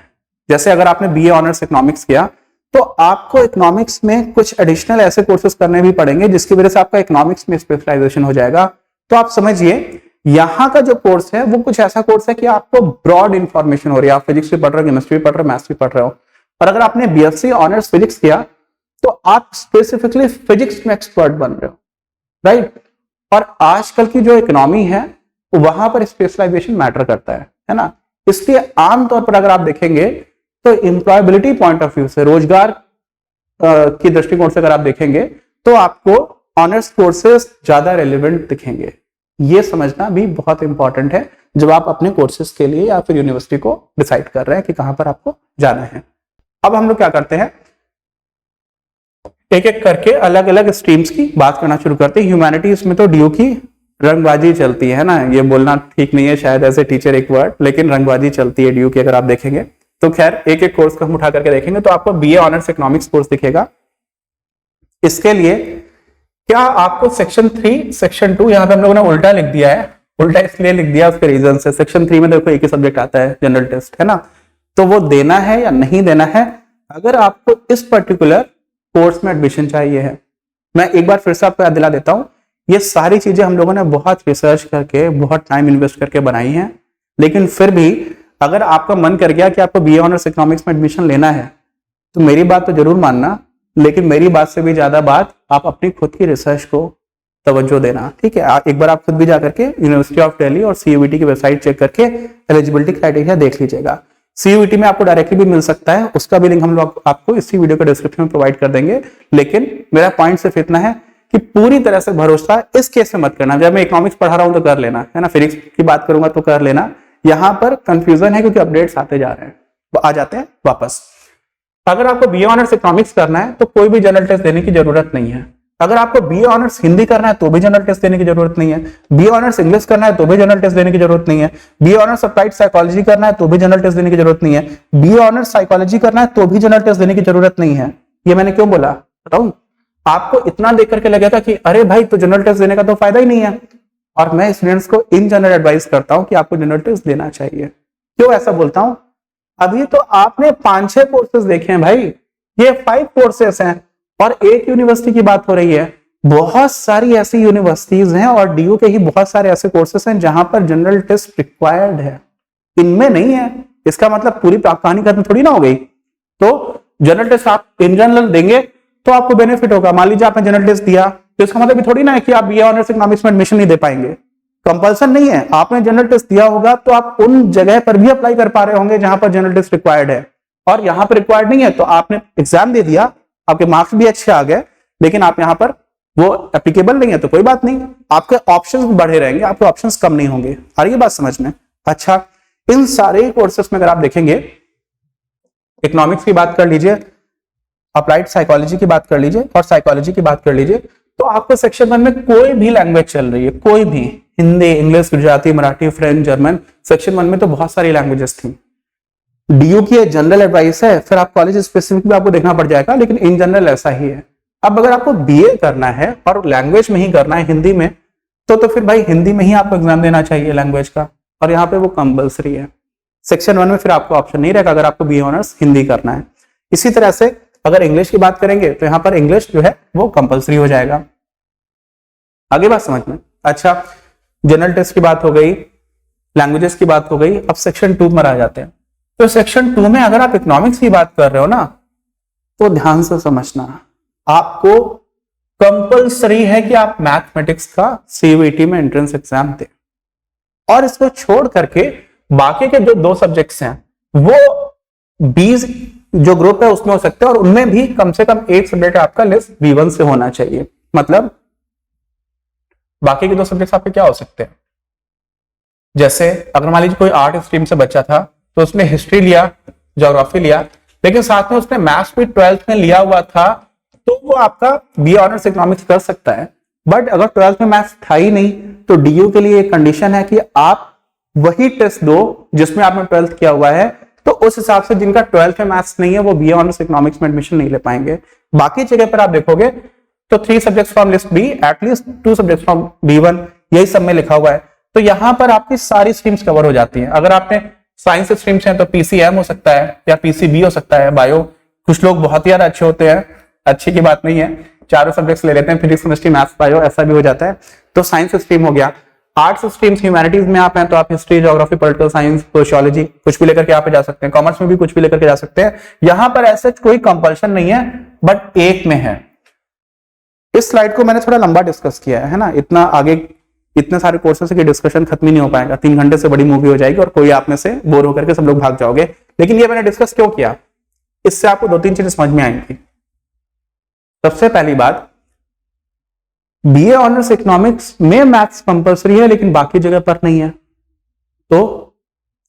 जैसे अगर आपने बीए ऑनर्स इकोनॉमिक्स किया तो आपको इकोनॉमिक्स में कुछ एडिशनल ऐसे कोर्सेज करने भी पड़ेंगे जिसकी वजह से आपका इकोनॉमिक्स में स्पेशलाइजेशन हो जाएगा। तो आप समझिए यहाँ का जो कोर्स है वो कुछ ऐसा कोर्स है कि आपको ब्रॉड इंफॉर्मेशन हो रही है। आप फिजिक्स भी पढ़ रहे हो, केमिस्ट्री भी पढ़ रहे हो, मैथ्स भी पढ़ रहे हो। और अगर आपने बीएससी ऑनर्स फिजिक्स किया तो आप स्पेसिफिकली फिजिक्स में एक्सपर्ट बन रहे हो, राइट। और आजकल की जो इकोनॉमी है वहां पर स्पेशलाइजेशन मैटर करता है ना। इसलिए आमतौर पर अगर आप देखेंगे तो एम्प्लॉयबिलिटी पॉइंट ऑफ व्यू से, रोजगार की दृष्टिकोण से अगर आप देखेंगे तो आपको ऑनर्स कोर्सेज ज्यादा रेलिवेंट दिखेंगे। ये समझना भी बहुत इंपॉर्टेंट है जब आप अपने कोर्सेज के लिए या फिर यूनिवर्सिटी को डिसाइड कर रहे हैं कि कहां पर आपको जाना है। अब हम लोग क्या करते हैं, एक एक करके अलग अलग स्ट्रीम्स की बात करना शुरू करते हैं। ह्यूमैनिटीज में तो डीयू की रंगबाजी चलती है ना, ये बोलना ठीक नहीं है शायद एज ए टीचर एक वर्ड, लेकिन रंगबाजी चलती है डीयू की अगर आप देखेंगे तो। खैर एक एक कोर्स को हम उठा करके देखेंगे तो आपको बीए ऑनर्स इकोनॉमिक्स कोर्स दिखेगा। इसके लिए क्या आपको सेक्शन 3 सेक्शन 2 यहाँ पे हम लोगों ने उल्टा लिख दिया है। उल्टा इसलिए लिख दिया उसके रीजन से, सेक्शन 3 में देखो एक ही सब्जेक्ट आता है जनरल टेस्ट, है ना। तो वो देना है या नहीं देना है अगर आपको इस पर्टिकुलर कोर्स में एडमिशन चाहिए है। मैं एक बार फिर से आपको याद दिला देता हूं, ये सारी चीजें हम लोगों ने बहुत रिसर्च करके बहुत टाइम इन्वेस्ट करके बनाई हैं। लेकिन फिर भी अगर आपका मन कर गया कि आपको बीए ऑनर्स इकोनॉमिक्स में एडमिशन लेना है तो मेरी बात तो जरूर मानना, लेकिन मेरी बात से भी ज्यादा बात आप अपनी खुद की रिसर्च को तवज्जो देना, ठीक है। एक बार आप खुद भी जाकर के यूनिवर्सिटी ऑफ दिल्ली और सीयूईटी की वेबसाइट चेक करके एलिजिबिलिटी क्राइटेरिया देख लीजिएगा। सीयूईटी में आपको डायरेक्टली भी मिल सकता है, उसका भी लिंक हम लोग आपको इसी वीडियो के डिस्क्रिप्शन में प्रोवाइड कर देंगे। लेकिन मेरा पॉइंट सिर्फ इतना है कि पूरी तरह से भरोसा इस केस में मत करना। जब मैं इकोनॉमिक्स पढ़ा रहा हूं तो कर लेना, है ना, फिजिक्स की बात करूंगा तो कर लेना। यहां पर कंफ्यूजन है क्योंकि अपडेट्स आते जा रहे हैं, आ जाते हैं वापस। अगर आपको बीए ऑनर्स इकोनॉमिक्स करना है तो कोई भी जनरल टेस्ट देने की जरूरत नहीं है। अगर आपको बीए ऑनर्स हिंदी करना है तो भी जनरल टेस्ट देने की जरूरत नहीं है। बीए ऑनर्स इंग्लिश करना है तो भी जनरल टेस्ट देने की जरूरत नहीं है। बीए ऑनर्स अप्लाइड साइकोलॉजी करना है तो भी जनरल टेस्ट देने की जरूरत नहीं है। बीए ऑनर्स साइकोलॉजी करना है तो भी जनरल टेस्ट देने की जरूरत नहीं है। ये मैंने क्यों बोला बताऊं? आपको इतना देख करके लगेगा कि अरे भाई तो जनरल टेस्ट देने का तो फायदा ही नहीं है। और मैं स्टूडेंट्स को इन जनरल एडवाइस करता हूं कि आपको जनरल टेस्ट देना चाहिए। क्यों ऐसा बोलता हूं? अभी तो आपने 5-6 कोर्सेज देखे हैं भाई, ये 5 कोर्सेस हैं और एक यूनिवर्सिटी की बात हो रही है। बहुत सारी ऐसी यूनिवर्सिटीज हैं और डीयू के ही बहुत सारे ऐसे कोर्सेस हैं जहां पर जनरल टेस्ट रिक्वायर्ड है, इनमें नहीं है। इसका मतलब पूरी कहानी खत्म थोड़ी ना हो गई। तो जनरल टेस्ट आप इन जनरल देंगे तो आपको बेनिफिट होगा। मान लीजिए आपने जनरल टेस्ट दिया तो इसका मतलब थोड़ी ना है कि आप बीए ऑनर्स इकोनॉमिक्स में एडमिशन नहीं दे पाएंगे। कंपल्सन नहीं है, आपने जनरल टेस्ट दिया होगा तो आप उन जगह पर भी अप्लाई कर पा रहे होंगे जहां पर जनरल टेस्ट रिक्वायर्ड है। और यहां पर रिक्वायर्ड नहीं है तो आपने एग्जाम दे दिया, आपके मार्क्स भी अच्छे आ गए, लेकिन आप यहां पर वो एप्लीकेबल नहीं है तो कोई बात नहीं, आपके ऑप्शंस भी बढ़े रहेंगे, आपके ऑप्शंस कम नहीं होंगे। आ रही है बात समझ में? अच्छा, इन सारे कोर्सेस में अगर आप देखेंगे, इकोनॉमिक्स की बात कर लीजिए, अप्लाइड साइकोलॉजी की बात कर लीजिए और साइकोलॉजी की बात कर लीजिए, तो आपको सेक्शन 1 में कोई भी लैंग्वेज चल रही है, कोई भी, Hindi, English, Gujarati, Marathi, French, German, section 1 में तो बहुत सारी लैंग्वेजेस थी। डीयू की जनरल एडवाइस है, फिर आप कॉलेज स्पेसिफिक भी आपको देखना पड़ जाएगा, लेकिन इन जनरल ऐसा ही है। अब अगर आपको बीए करना है और लैंग्वेज में ही करना है, हिंदी में, तो फिर भाई हिंदी में ही आपको एग्जाम देना चाहिए लैंग्वेज का, और यहाँ पे वो कंपल्सरी है। सेक्शन 1 में फिर आपको ऑप्शन नहीं रहेगा अगर आपको बीए ऑनर्स हिंदी करना है। इसी तरह से अगर इंग्लिश की बात करेंगे तो यहाँ पर इंग्लिश जो है वो कंपल्सरी हो जाएगा। आगे बात समझ में? अच्छा, जनरल टेस्ट की बात हो गई, लैंग्वेजेस की बात हो गई, अब सेक्शन 2 में आ जाते हैं। तो सेक्शन 2 में अगर आप इकोनॉमिक्स की बात कर रहे हो ना, तो ध्यान से समझना, आपको कंपल्सरी है कि आप मैथमेटिक्स का सीयूईटी में एंट्रेंस एग्जाम दें, और इसको छोड़ करके बाकी के जो 2 सब्जेक्ट्स हैं वो 20 जो ग्रुप है उसमें हो सकते हैं, और उनमें भी कम से कम एक सब्जेक्ट आपका लिस्ट B1 से होना चाहिए। मतलब बाकी के 2 सब्जेक्ट्स आपके क्या हो सकते हैं? जैसे अगर मान लीजिए कोई आर्ट स्ट्रीम से बच्चा था तो उसने हिस्ट्री लिया, ज्योग्राफी लिया, लेकिन साथ में उसने मैथ्स भी 12th में लिया हुआ था, तो वो आपका बीए ऑनर्स इकोनॉमिक्स कर सकता है। बट अगर 12th में मैथ्स था ही नहीं तो डीयू के लिए एक कंडीशन है कि आप वही टेस्ट दो जिसमें आपने 12th किया हुआ है। तो उस हिसाब से जिनका 12th में मैथ्स नहीं है वो बीए ऑनर्स इकोनॉमिक्स में एडमिशन नहीं ले पाएंगे। बाकी जगह पर आप देखोगे तो 3 subjects from list B, at least 2 subjects from B1, यही सब में लिखा हुआ है। तो यहां पर आपकी सारी स्ट्रीम्स कवर हो जाती हैं। अगर आपने साइंस स्ट्रीम्स हैं तो PCM हो सकता है या PCB हो सकता है, बायो। कुछ लोग बहुत ही ज्यादा अच्छे होते हैं, अच्छी की बात नहीं है, चारों सब्जेक्ट्स ले लेते हैं, फिजिक्स, केमिस्ट्री, मैथ्स, बायो, ऐसा भी हो जाता है। तो साइंस स्ट्रीम हो गया। आर्ट्स स्ट्रीम्स ह्यूमैनिटीज में आप हैं तो आप history, geography, political science, sociology कुछ भी लेकर के आप जा सकते हैं। कॉमर्स में भी कुछ भी लेकर के जा सकते हैं। यहां पर ऐसा कोई कंपल्शन नहीं है, बट एक में है। इस स्लाइड को मैंने थोड़ा लंबा डिस्कस किया है ना, इतना आगे इतने सारे कोर्सेस की डिस्कशन खत्म ही नहीं हो पाएगा, 3 घंटे से बड़ी मूवी हो जाएगी और कोई आप में से बोर होकर के सब लोग भाग जाओगे। लेकिन ये मैंने डिस्कस क्यों किया, इससे आपको 2-3 चीजें समझ में आएंगी। सबसे पहली बात, BA ऑनर्स इकोनॉमिक्स में मैथ्स कंपलसरी है लेकिन बाकी जगह पर नहीं है। तो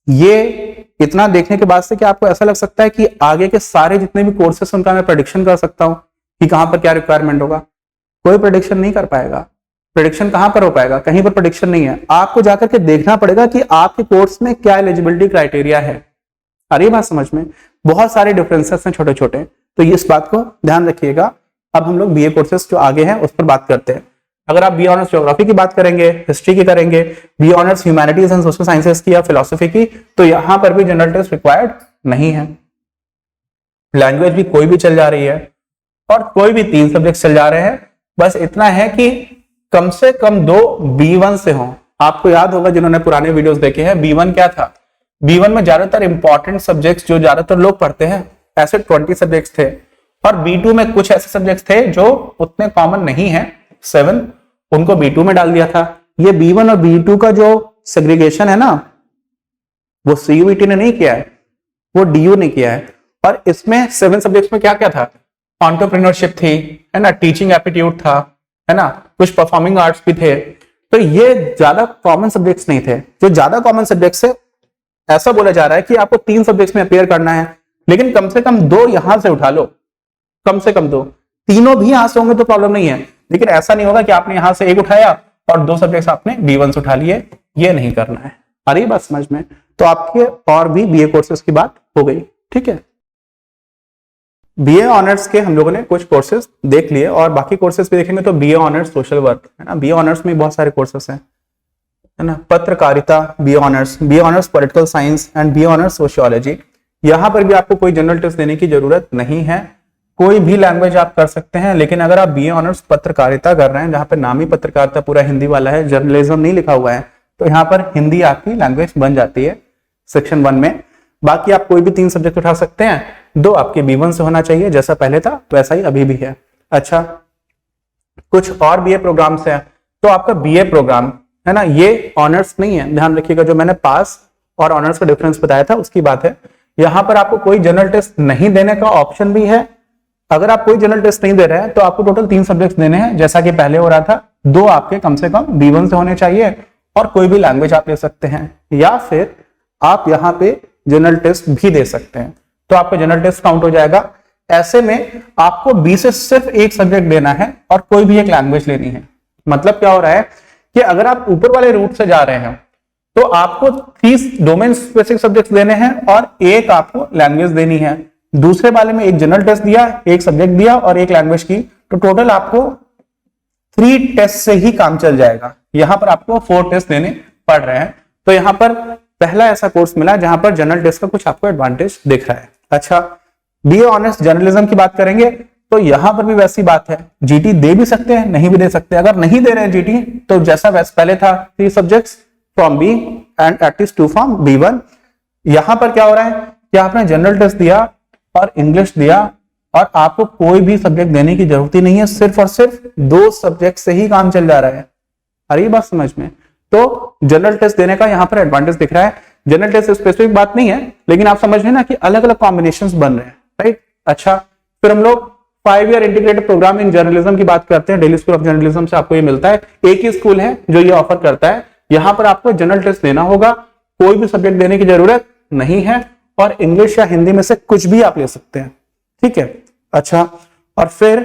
ये इतना देखने के बाद से कि आपको ऐसा लग सकता है कि आगे के सारे जितने भी कोर्सेस उनका मैं प्रेडिक्शन कर सकता हूं कि कहां पर क्या रिक्वायरमेंट होगा। कोई प्रेडिक्शन नहीं कर पाएगा। प्रेडिक्शन कहां पर हो पाएगा, कहीं पर प्रेडिक्शन नहीं है। आपको जाकर के देखना पड़ेगा कि आपके कोर्स में क्या एलिजिबिलिटी क्राइटेरिया है। अरे बात समझ में, बहुत सारे डिफरेंसेस हैं छोटे छोटे, तो इस बात को ध्यान रखिएगा। अब हम लोग BA कोर्सेस जो आगे हैं उस पर बात करते हैं। अगर आप BA ऑनर्स ज्योग्राफी की बात करेंगे, हिस्ट्री की करेंगे, BA honours humanities and social sciences की या फिलोसफी की, तो यहां पर भी जनरल टेस्ट रिक्वायर्ड नहीं है। लैंग्वेज भी कोई भी चल जा रही है और कोई भी 3 सब्जेक्ट चल जा रहे हैं। बस इतना है कि कम से कम 2 B1 से हों। आपको याद होगा जिन्होंने पुराने वीडियोस देखे हैं, B1 क्या था। B1 में ज्यादातर इंपॉर्टेंट सब्जेक्ट्स जो ज्यादातर लोग पढ़ते हैं, ऐसे 20 सब्जेक्ट्स थे। और B2 में कुछ ऐसे सब्जेक्ट्स थे जो उतने कॉमन नहीं है, 7, उनको B2 में डाल दिया था। ये B1 और B2 का जो सेग्रीगेशन है ना, वो CUET ने नहीं किया है, वो DU ने किया है। और इसमें 7 सब्जेक्ट्स में क्या क्या था, एंटरप्रेन्योरशिप थी, है ना, टीचिंग एप्टीट्यूड था, है ना, कुछ परफॉर्मिंग आर्ट्स भी थे। तो ये ज्यादा कॉमन सब्जेक्ट्स नहीं थे। जो ज्यादा कॉमन सब्जेक्ट्स है, ऐसा बोला जा रहा है कि आपको 3 सब्जेक्ट्स में अपेयर करना है, लेकिन कम से कम 2 यहां से उठा लो, कम से कम 2। तीनों भी यहां से होंगे तो प्रॉब्लम नहीं है, लेकिन ऐसा नहीं होगा कि आपने यहां से 1 उठाया और 2 सब्जेक्ट्स आपने B1 से उठा लिए, ये नहीं करना है। आ रही बात समझ में? तो आपके और भी BA कोर्सेज की बात हो गई, ठीक है। BA ऑनर्स के हम लोगों ने कुछ कोर्सेज देख लिए और बाकी कोर्सेज भी देखेंगे तो BA ऑनर्स सोशल वर्क, है ना, BA ऑनर्स में बहुत सारे कोर्सेज हैं, है ना, पत्रकारिता BA honours political science and BA honours sociology. यहां पर भी आपको कोई जनरल टेस्ट देने की जरूरत नहीं है, कोई भी लैंग्वेज आप कर सकते हैं। लेकिन अगर आप BA ऑनर्स पत्रकारिता कर रहे हैं, जहां पर नाम ही पत्रकारिता पूरा हिंदी वाला है, जर्नलिज्म नहीं लिखा हुआ है, तो यहाँ पर हिंदी आपकी लैंग्वेज बन जाती है सेक्शन 1 में। बाकी आप कोई भी 3 सब्जेक्ट उठा सकते हैं, 2 आपके B1 से होना चाहिए, जैसा पहले था वैसा ही अभी भी है। अच्छा, कुछ और BA प्रोग्राम्स हैं, तो आपका BA प्रोग्राम है ना, ये ऑनर्स नहीं है, ध्यान रखिएगा। जो मैंने पास और ऑनर्स का डिफरेंस बताया था उसकी बात है। यहां पर आपको कोई जनरल टेस्ट नहीं देने का ऑप्शन भी है। अगर आप कोई जनरल टेस्ट नहीं दे रहे हैं तो आपको टोटल 3 सब्जेक्ट देने हैं, जैसा कि पहले हो रहा था। 2 आपके कम से कम B1 से होने चाहिए और कोई भी लैंग्वेज आप ले सकते हैं, या फिर आप यहाँ पे जनरल टेस्ट भी दे सकते हैं, तो आपका जनरल टेस्ट काउंट हो जाएगा। ऐसे में आपको B से सिर्फ 1 सब्जेक्ट देना है और कोई भी एक लैंग्वेज लेनी है। मतलब क्या हो रहा है कि अगर आप ऊपर वाले रूट से जा रहे हैं तो आपको 30 डोमेन स्पेसिफिक सब्जेक्ट देने हैं और 1 आपको लैंग्वेज देनी है। दूसरे वाले में 1 जनरल टेस्ट दिया, 1 सब्जेक्ट दिया और 1 लैंग्वेज की, तो टोटल आपको 3 टेस्ट से ही काम चल जाएगा। यहां पर आपको 4 टेस्ट देने पड़ रहे हैं। तो यहां पर पहला ऐसा कोर्स मिला जहां पर जनरल टेस्ट का कुछ आपको एडवांटेज दिख रहा है। अच्छा, BA ऑनर्स जर्नलिज्म की बात करेंगे तो यहां पर भी वैसी बात है, GT दे भी सकते हैं, नहीं भी दे सकते। अगर नहीं दे रहे हैं GT तो जैसा वैसे पहले था, 3 subjects from B and at least 2 from B1। यहां पर क्या हो रहा है कि आपने जनरल टेस्ट दिया और इंग्लिश दिया और आपको कोई भी सब्जेक्ट देने की जरूरत ही नहीं है, सिर्फ और सिर्फ 2 सब्जेक्ट से ही काम चल जा रहा है। अरे ये बात समझ में? तो जनरल टेस्ट देने का यहां पर एडवांटेज दिख रहा है। जनरल टेस्ट स्पेसिफिक बात नहीं है, लेकिन आप समझ रहे हैं ना कि अलग अलग कॉम्बिनेशंस बन रहे हैं, राइट। अच्छा, फिर हम लोग 5 year integrated program in journalism की बात करते हैं। दिल्ली स्कूल ऑफ जर्नलिज्म से आपको ये मिलता है। एक ही स्कूल है जो ये ऑफर करता है। यहां पर आपको जनरल टेस्ट देना होगा, कोई भी सब्जेक्ट देने की जरूरत नहीं है और इंग्लिश या हिंदी में से कुछ भी आप ले सकते हैं, ठीक है। अच्छा, और फिर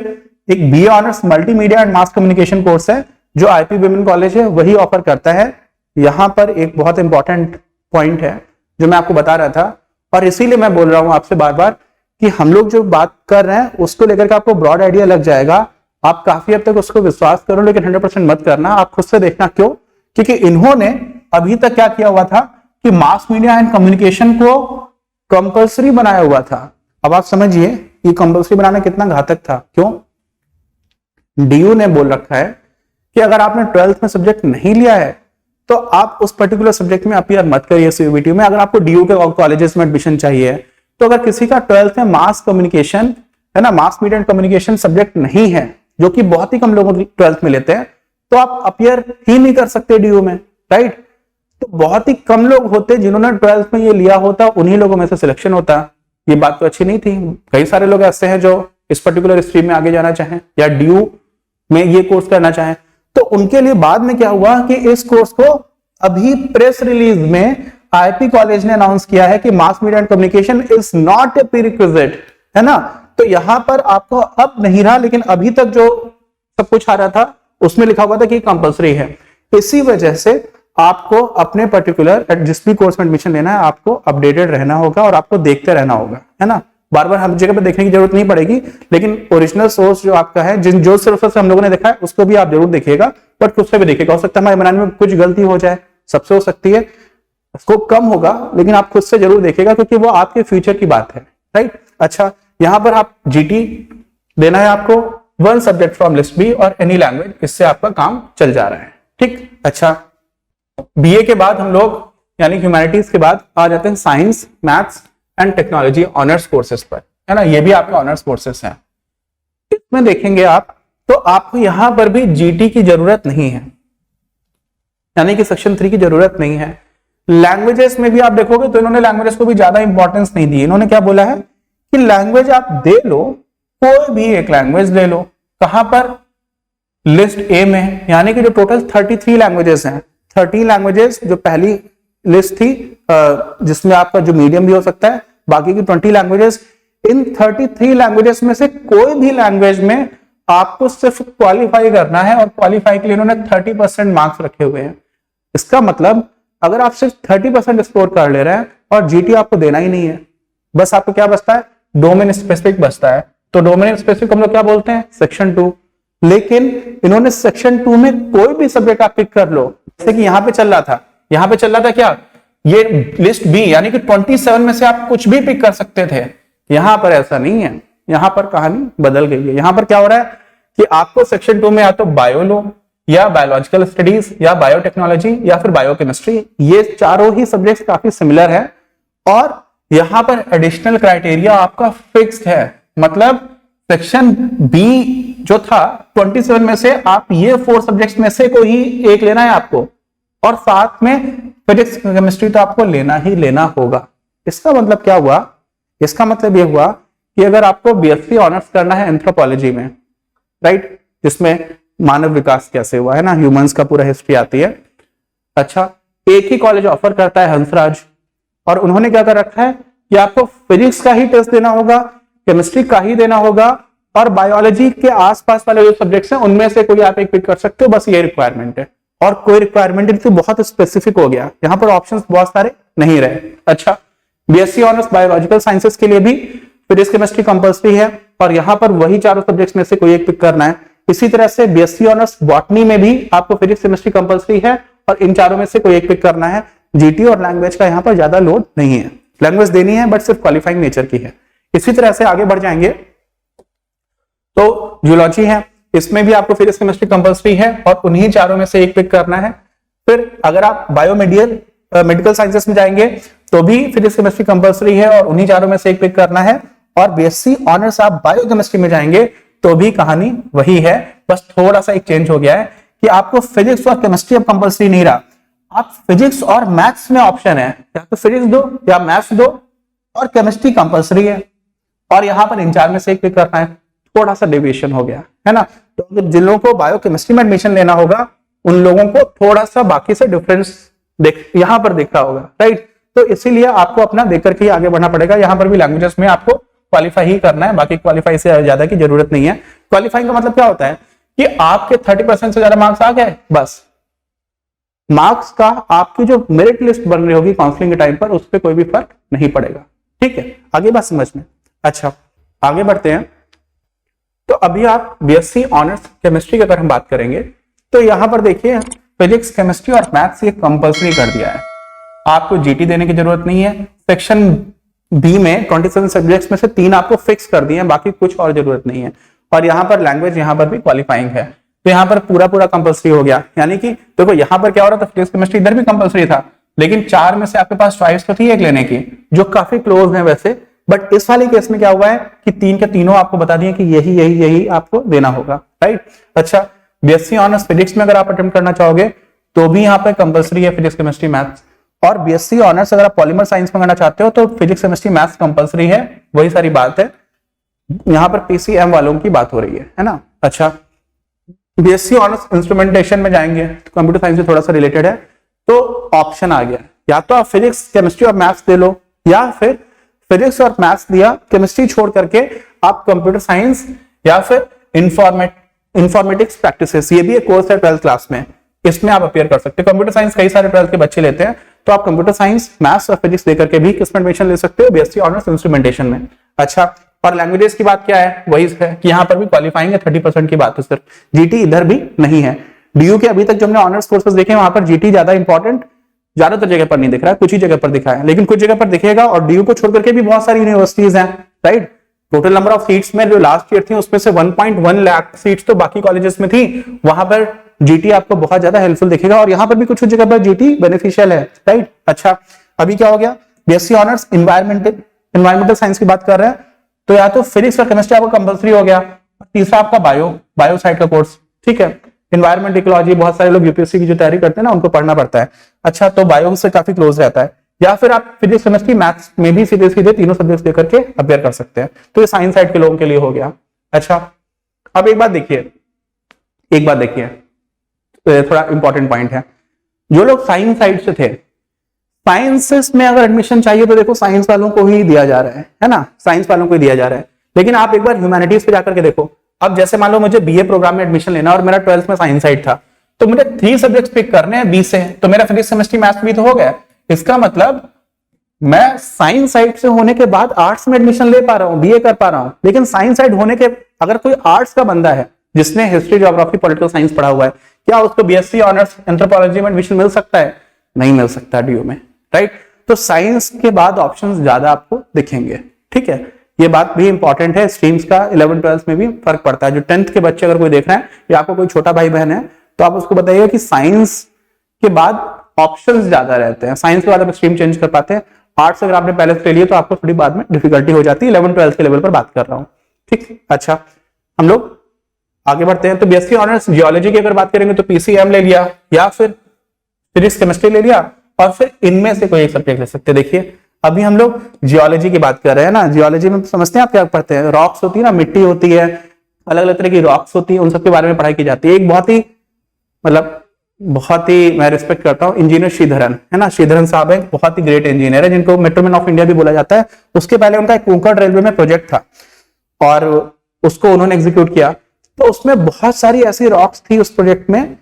एक BA honours multimedia and mass communication course है जो IP विमेन कॉलेज है वही ऑफर करता है। यहां पर एक बहुत इंपॉर्टेंट पॉइंट है जो मैं आपको बता रहा था, और इसीलिए मैं बोल रहा हूं आपसे बार बार कि हम लोग जो बात कर रहे हैं उसको लेकर के आपको ब्रॉड आइडिया लग जाएगा आप काफी हद तक उसको विश्वास करो, लेकिन 100% मत करना। आप खुद से देखना क्यों, क्योंकि इन्होंने अभी तक क्या किया हुआ था कि मास मीडिया एंड कम्युनिकेशन को कंपल्सरी बनाया हुआ था। अब आप समझिए ये कंपल्सरी बनाना कितना घातक था। क्यों? डीयू ने बोल रखा है कि अगर आपने 12th में सब्जेक्ट नहीं लिया है तो आप उस पर्टिकुलर सब्जेक्ट में अपीयर मत करिए सीयूईटी में। अगर आपको डीयू के कॉलेजेस में एडमिशन चाहिए, तो अगर किसी का 12th में मास कम्युनिकेशन है ना, mass media and communication subject नहीं है, जो कि बहुत ही कम लोग 12th में लेते हैं, तो आप अपीयर ही नहीं कर सकते डीयू में, राइट। तो बहुत ही कम लोग होते जिन्होंने 12th में ये लिया होता, उन्हीं लोगों में से सिलेक्शन होता। ये बात तो अच्छी नहीं थी। कई सारे लोग ऐसे हैं जो इस पर्टिकुलर स्ट्रीम में आगे जाना चाहें या डीयू में ये कोर्स करना चाहें, तो उनके लिए बाद में क्या हुआ कि इस कोर्स को अभी प्रेस रिलीज में आईपी कॉलेज ने अनाउंस किया है कि mass media and communication is not a prerequisite, है ना। तो यहां पर आपको अब नहीं रहा, लेकिन अभी तक जो सब कुछ आ रहा था उसमें लिखा हुआ था कि कंपल्सरी है। इसी वजह से आपको अपने पर्टिकुलर जिस भी कोर्स में एडमिशन लेना है आपको अपडेटेड रहना होगा और आपको देखते रहना होगा, है ना। बार बार हर जगह पे देखने की जरूरत नहीं पड़ेगी, लेकिन ओरिजिनल सोर्स जो आपका है, जो सोर्स हम लोगों ने देखा है उसको भी आप जरूर देखिएगा, बट खुद से भी देखिएगा। हो सकता है हमारे बनाने में कुछ गलती हो जाए, सबसे हो सकती है, स्कोप कम होगा, लेकिन आप खुद से जरूर देखिएगा क्योंकि वो आपके फ्यूचर की बात है, राइट। अच्छा, यहां पर आप जीटी देना है आपको, 1 सब्जेक्ट फ्रॉम लिस्ट बी और एनी लैंग्वेज, इससे आपका काम चल जा रहा है, ठीक। अच्छा, बीए के बाद हम लोग यानी ह्यूमैनिटीज के बाद आ जाते हैं science, maths and technology honours courses पर, है ना। ये भी आपके ऑनर्स कोर्सेज हैं। इसमें देखेंगे आप तो आपको यहां पर भी जीटी की जरूरत नहीं है, यानी कि सेक्शन 3 की जरूरत नहीं है। लैंग्वेजेस में भी आप देखोगे तो इन्होंने लैंग्वेजेस को भी ज्यादा इंपॉर्टेंस नहीं दी। इन्होंने क्या बोला है कि लैंग्वेज आप दे लो, कोई भी एक लैंग्वेज ले लो। कहां पर? लिस्ट ए में, यानी कि जो टोटल 33 लैंग्वेजेस हैं, 13 लैंग्वेजेस जो पहली लिस्ट थी जिसमें आपका जो मीडियम भी हो सकता है, बाकी की 20 लैंग्वेजेस। इन 33 लैंग्वेजेस में से कोई भी लैंग्वेज में आपको सिर्फ क्वालिफाई करना है, और क्वालिफाई के लिए इन्होंने 30% मार्क्स रखे हुए हैं। इसका मतलब अगर आप सिर्फ 30% स्कोर कर ले रहे हैं और जीटी आपको देना ही नहीं है, बस आपको क्या बचता है? डोमेन स्पेसिफिक बचता है। तो डोमेन स्पेसिफिक हम लोग क्या बोलते हैं? सेक्शन 2। लेकिन इन्होंने सेक्शन 2 में कोई भी सब्जेक्ट आप पिक कर लो, जैसे कि यहां पे चल रहा था क्या, ये लिस्ट बी, यानी कि 27 में से आप कुछ भी पिक कर सकते थे। यहां पर ऐसा नहीं है, यहां पर कहानी बदल गई है। यहां पर क्या हो रहा है कि आपको सेक्शन 2 में या तो बायो लो, या बायोलॉजिकल स्टडीज, या बायोटेक्नोलॉजी, या फिर बायोकेमिस्ट्री, ये चारों ही सब्जेक्ट्स काफी सिमिलर है। और यहां पर एडिशनल क्राइटेरिया आपका फिक्स्ड है, मतलब सेक्शन बी जो था 27 में से आप ये 4 सब्जेक्ट्स में से कोई एक लेना है आपको, और साथ में फिजिक्स केमिस्ट्री तो आपको लेना ही लेना होगा। इसका मतलब क्या हुआ? इसका मतलब यह हुआ कि अगर आपको बीएससी ऑनर्स करना है एंथ्रोपोलॉजी में, राइट, जिसमें मानव विकास कैसे हुआ है ना, ह्यूमंस का पूरा हिस्ट्री आती है। अच्छा, एक ही कॉलेज ऑफर करता है, हंसराज, और उन्होंने क्या कर रखा है कि आपको फिजिक्स का ही टेस्ट देना होगा, केमिस्ट्री का ही देना होगा, और बायोलॉजी के आसपास वाले जो सब्जेक्ट्स हैं उनमें से कोई आप एक पिक कर सकते हो, बस ये रिक्वायरमेंट है। और कोई रिक्वायरमेंट नहीं थी, बहुत स्पेसिफिक हो गया, यहां पर ऑप्शंस बहुत सारे नहीं रहे। अच्छा, बीएससी ऑनर्स बायोलॉजिकल साइंसेस के लिए भी फिजिक्स केमिस्ट्री कंपल्सरी है, और यहां पर वही चारों सब्जेक्ट्स में से कोई एक पिक करना है। इसी तरह से बीएससी ऑनर्स बॉटनी में भी आपको फिजिक्स केमिस्ट्री कंपल्सरी है, और इन चारों में से कोई एक पिक करना है। जीटी और लैंग्वेज का यहां पर ज्यादा लोड नहीं है, लैंग्वेज देनी है बट सिर्फ क्वालिफाइंग नेचर की है। इसी तरह से आगे बढ़ जाएंगे तो जूलॉजी है, इसमें भी आपको फिजिक्स केमिस्ट्री कंपल्सरी है, और उन्हीं चारों में से एक पिक करना है। फिर अगर आप मेडिकल साइंसेस में जाएंगे तो भी फिजिक्स केमिस्ट्री कंपल्सरी है, और उन्हीं चारों में से एक पिक करना है। और बीएससी ऑनर्स आप बायोकेमिस्ट्री में जाएंगे तो भी कहानी वही है, बस थोड़ा सा एक चेंज हो गया है कि आपको फिजिक्स और केमिस्ट्री अब कंपल्सरी नहीं रहा, आप फिजिक्स और मैथ्स में ऑप्शन है, या तो फिजिक्स दो या मैथ्स दो, और केमिस्ट्री कंपल्सरी है, और यहां पर इन चार में से एक पिक करना है। थोड़ा सा डेविएशन हो गया है ना। तो अगर जिन लोगों को बायोकेमिस्ट्री में एडमिशन लेना होगा उन लोगों को थोड़ा सा बाकी से डिफरेंस यहां पर दिख रहा होगा, राइट। तो इसीलिए आपको अपना देख करके आगे बढ़ना पड़ेगा। यहां पर भी लैंग्वेजेस में आपको क्वालिफाई ही करना है, बाकी क्वालिफाई से ज्यादा की जरूरत नहीं है। क्वालिफाइंग का मतलब क्या होता है कि आपके 30% से ज्यादा मार्क्स आ गए, बस मार्क्स का आपकी जो मेरिट लिस्ट बन रही होगी काउंसलिंग के टाइम पर उस पर कोई भी फर्क नहीं पड़ेगा, ठीक है। आगे बात समझ में। अच्छा, आगे बढ़ते हैं। तो अभी आप बीएससी ऑनर्स केमिस्ट्री की अगर हम बात करेंगे तो यहाँ पर देखिए फिजिक्स, केमिस्ट्री और मैथ्स ये कंपल्सरी कर दिया है, आपको जीटी देने की जरूरत नहीं है। सेक्शन बी में 27 सब्जेक्ट्स में से 3 आपको फिक्स कर दिए हैं, बाकी कुछ और जरूरत नहीं है। और यहाँ पर लैंग्वेज यहाँ पर भी क्वालिफाइंग है, तो यहाँ पर पूरा कंपल्सरी हो गया। यानी कि देखो यहाँ पर क्या हो रहा था, फिजिक्स केमिस्ट्री इधर भी कंपल्सरी था, लेकिन 4 में से आपके पास चॉइस तो थी एक लेने की, जो काफी क्लोज है वैसे। बट इस वाले केस में क्या हुआ है कि 3 के तीनों आपको बता दिए कि यही आपको देना होगा, राइट। अच्छा, बीएससी ऑनर्स फिजिक्स में अगर आप अटेम्प्ट करना चाहोगे तो भी यहाँ पे कंपल्सरी है फिजिक्स, केमिस्ट्री, मैथ्स। और बीएससी ऑनर्स अगर आप पॉलीमर साइंस में करना चाहते हो तो फिजिक्स, केमिस्ट्री, मैथ्स कंपल्सरी है, वही सारी बात है। यहाँ पर पीसीएम वालों की बात हो रही है ना। अच्छा, बीएससी ऑनर्स इंस्ट्रूमेंटेशन में जाएंगे तो कंप्यूटर साइंस से थोड़ा सा रिलेटेड है, तो ऑप्शन आ गया, या तो आप फिजिक्स, केमिस्ट्री और मैथ्स दे लो, या फिर फिजिक्स और मैथ्स दिया, केमिस्ट्री छोड़ करके आप कंप्यूटर साइंस या फिर इंफॉर्मेटिक्स प्रैक्टिसेस, ये भी एक कोर्स है 12th क्लास में, इसमें आप अपियर कर सकते हो। कंप्यूटर साइंस कई सारे 12th के बच्चे लेते हैं, तो आप कंप्यूटर साइंस, मैथ्स और फिजिक्स देकर के भी किसमें एडमिशन ले सकते हो, बीएससी ऑनर्स इंस्ट्रूमेंटेशन में। अच्छा, और लैंग्वेजेस की बात क्या है, वही है कि यहाँ पर भी क्वालिफाइंग है, 30% की बात है सिर्फ, जीटी इधर भी नहीं है। डीयू के अभी तक जो हमने ऑनर्स कोर्सेज देखे वहां पर जीटी ज्यादा इंपॉर्टेंट ज्यादातर जगह पर नहीं दिख रहा है, कुछ ही जगह पर दिखा है, लेकिन कुछ जगह पर दिखेगा। और डीयू को छोड़ करके भी बहुत सारी यूनिवर्सिटीज हैं, right. Total number of seats में जो लास्ट ईयर थी उसमें से 1.1 लाख सीट्स तो बाकी कॉलेजेस में थी, वहां पर जीटी आपको बहुत ज्यादा हेल्पफुल दिखेगा, और यहाँ पर भी कुछ जगह पर जीटी बेनिफिशियल है, राइट। अच्छा, अभी क्या हो गया, बीएससी ऑनर्स इन्वायरमेंटल साइंस की बात कर रहे हैं, तो या तो फिजिक्स और केमिस्ट्री आपको कंपल्सरी हो गया, तीसरा आपका बायो साइड का कोर्स, ठीक है। इन्वायरमेंट, इकोलॉजी, बहुत सारे लोग यूपीएससी की जो तैयारी करते हैं ना उनको पढ़ना पड़ता है। अच्छा, तो बायो से काफी क्लोज रहता है, या फिर आप फिजिक्स, केमिस्ट्री, मैथ्स में भी सीधे तीनों सब्जेक्ट्स लेकर के अपेयर कर सकते हैं, तो ये साइंस साइड के लोगों के लिए हो गया। अच्छा, अब एक बात देखिए, थोड़ा इंपॉर्टेंट पॉइंट है, जो लोग साइंस साइड से थे, साइंसेस में अगर एडमिशन चाहिए तो देखो साइंस वालों को ही दिया जा रहा है ना, साइंस वालों को ही दिया जा रहा है। लेकिन आप एक बार ह्यूमैनिटीज पे जाकर के देखो, अब जैसे मान लो मुझे बीए प्रोग्राम में एडमिशन लेना और मेरा 12th में साइंस साइड था, तो मुझे 3 सब्जेक्ट्स पिक करने हैं 20 से, तो मेरा फिजिक्स, केमिस्ट्री, मैथ्स भी तो हो गया। इसका मतलब मैं साइंस साइड से होने के बाद आर्ट्स में एडमिशन ले पा रहा हूँ, बीए कर पा रहा हूँ। लेकिन साइंस साइड होने के अगर कोई आर्ट्स का बंदा है जिसने हिस्ट्री, ज्योग्राफी, पॉलिटिकल साइंस पढ़ा हुआ है, क्या उसको बीएससी ऑनर्स एंथ्रोपोलॉजी में एडमिशन मिल सकता है? नहीं मिल सकता डीयू में, राइट। तो साइंस के बाद ऑप्शंस ज्यादा आपको दिखेंगे, ठीक है। ये बात भी इंपॉर्टेंट है, स्ट्रीम्स का 11th 12th में भी फर्क पड़ता है। जो 10th के बच्चे अगर कोई देख रहे हैं या आपको कोई छोटा भाई बहन है तो आप उसको बताइएगा कि साइंस के बाद ऑप्शंस ज्यादा रहते हैं, साइंस के बाद आप स्ट्रीम चेंज कर पाते हैं। आर्ट्स अगर आपने पहले से ले लिया तो आपको थोड़ी बाद में डिफिकल्टी हो जाती है, 11th 12th के लेवल पर बात कर रहा हूँ, ठीक। अच्छा, हम लोग आगे बढ़ते हैं। तो बीएससी ऑनर्स जियोलॉजी की अगर बात करेंगे तो पीसीएम ले लिया, या फिर फिजिक्स, केमिस्ट्री ले लिया, और फिर इनमें से कोई एक सब्जेक्ट ले सकते हैं। देखिए अभी हम लोग जियोलॉजी की बात कर रहे हैं ना, जियोलॉजी में समझते हैं आप क्या पढ़ते हैं, रॉक्स होती है ना, मिट्टी होती है, अलग अलग तरह की रॉक्स होती है, उन सब के बारे में पढ़ाई की जाती है। एक बहुत ही मैं रिस्पेक्ट करता हूँ इंजीनियर श्रीधरन, है ना, श्रीधरन साहब है, बहुत ही ग्रेट इंजीनियर है, जिनको मेट्रोमैन ऑफ इंडिया भी बोला जाता है। उसके पहले उनका एक कोंकण रेलवे में प्रोजेक्ट था और उसको उन्होंने एग्जीक्यूट किया, तो उसमें बहुत सारी ऐसी रॉक्स थी उस प्रोजेक्ट में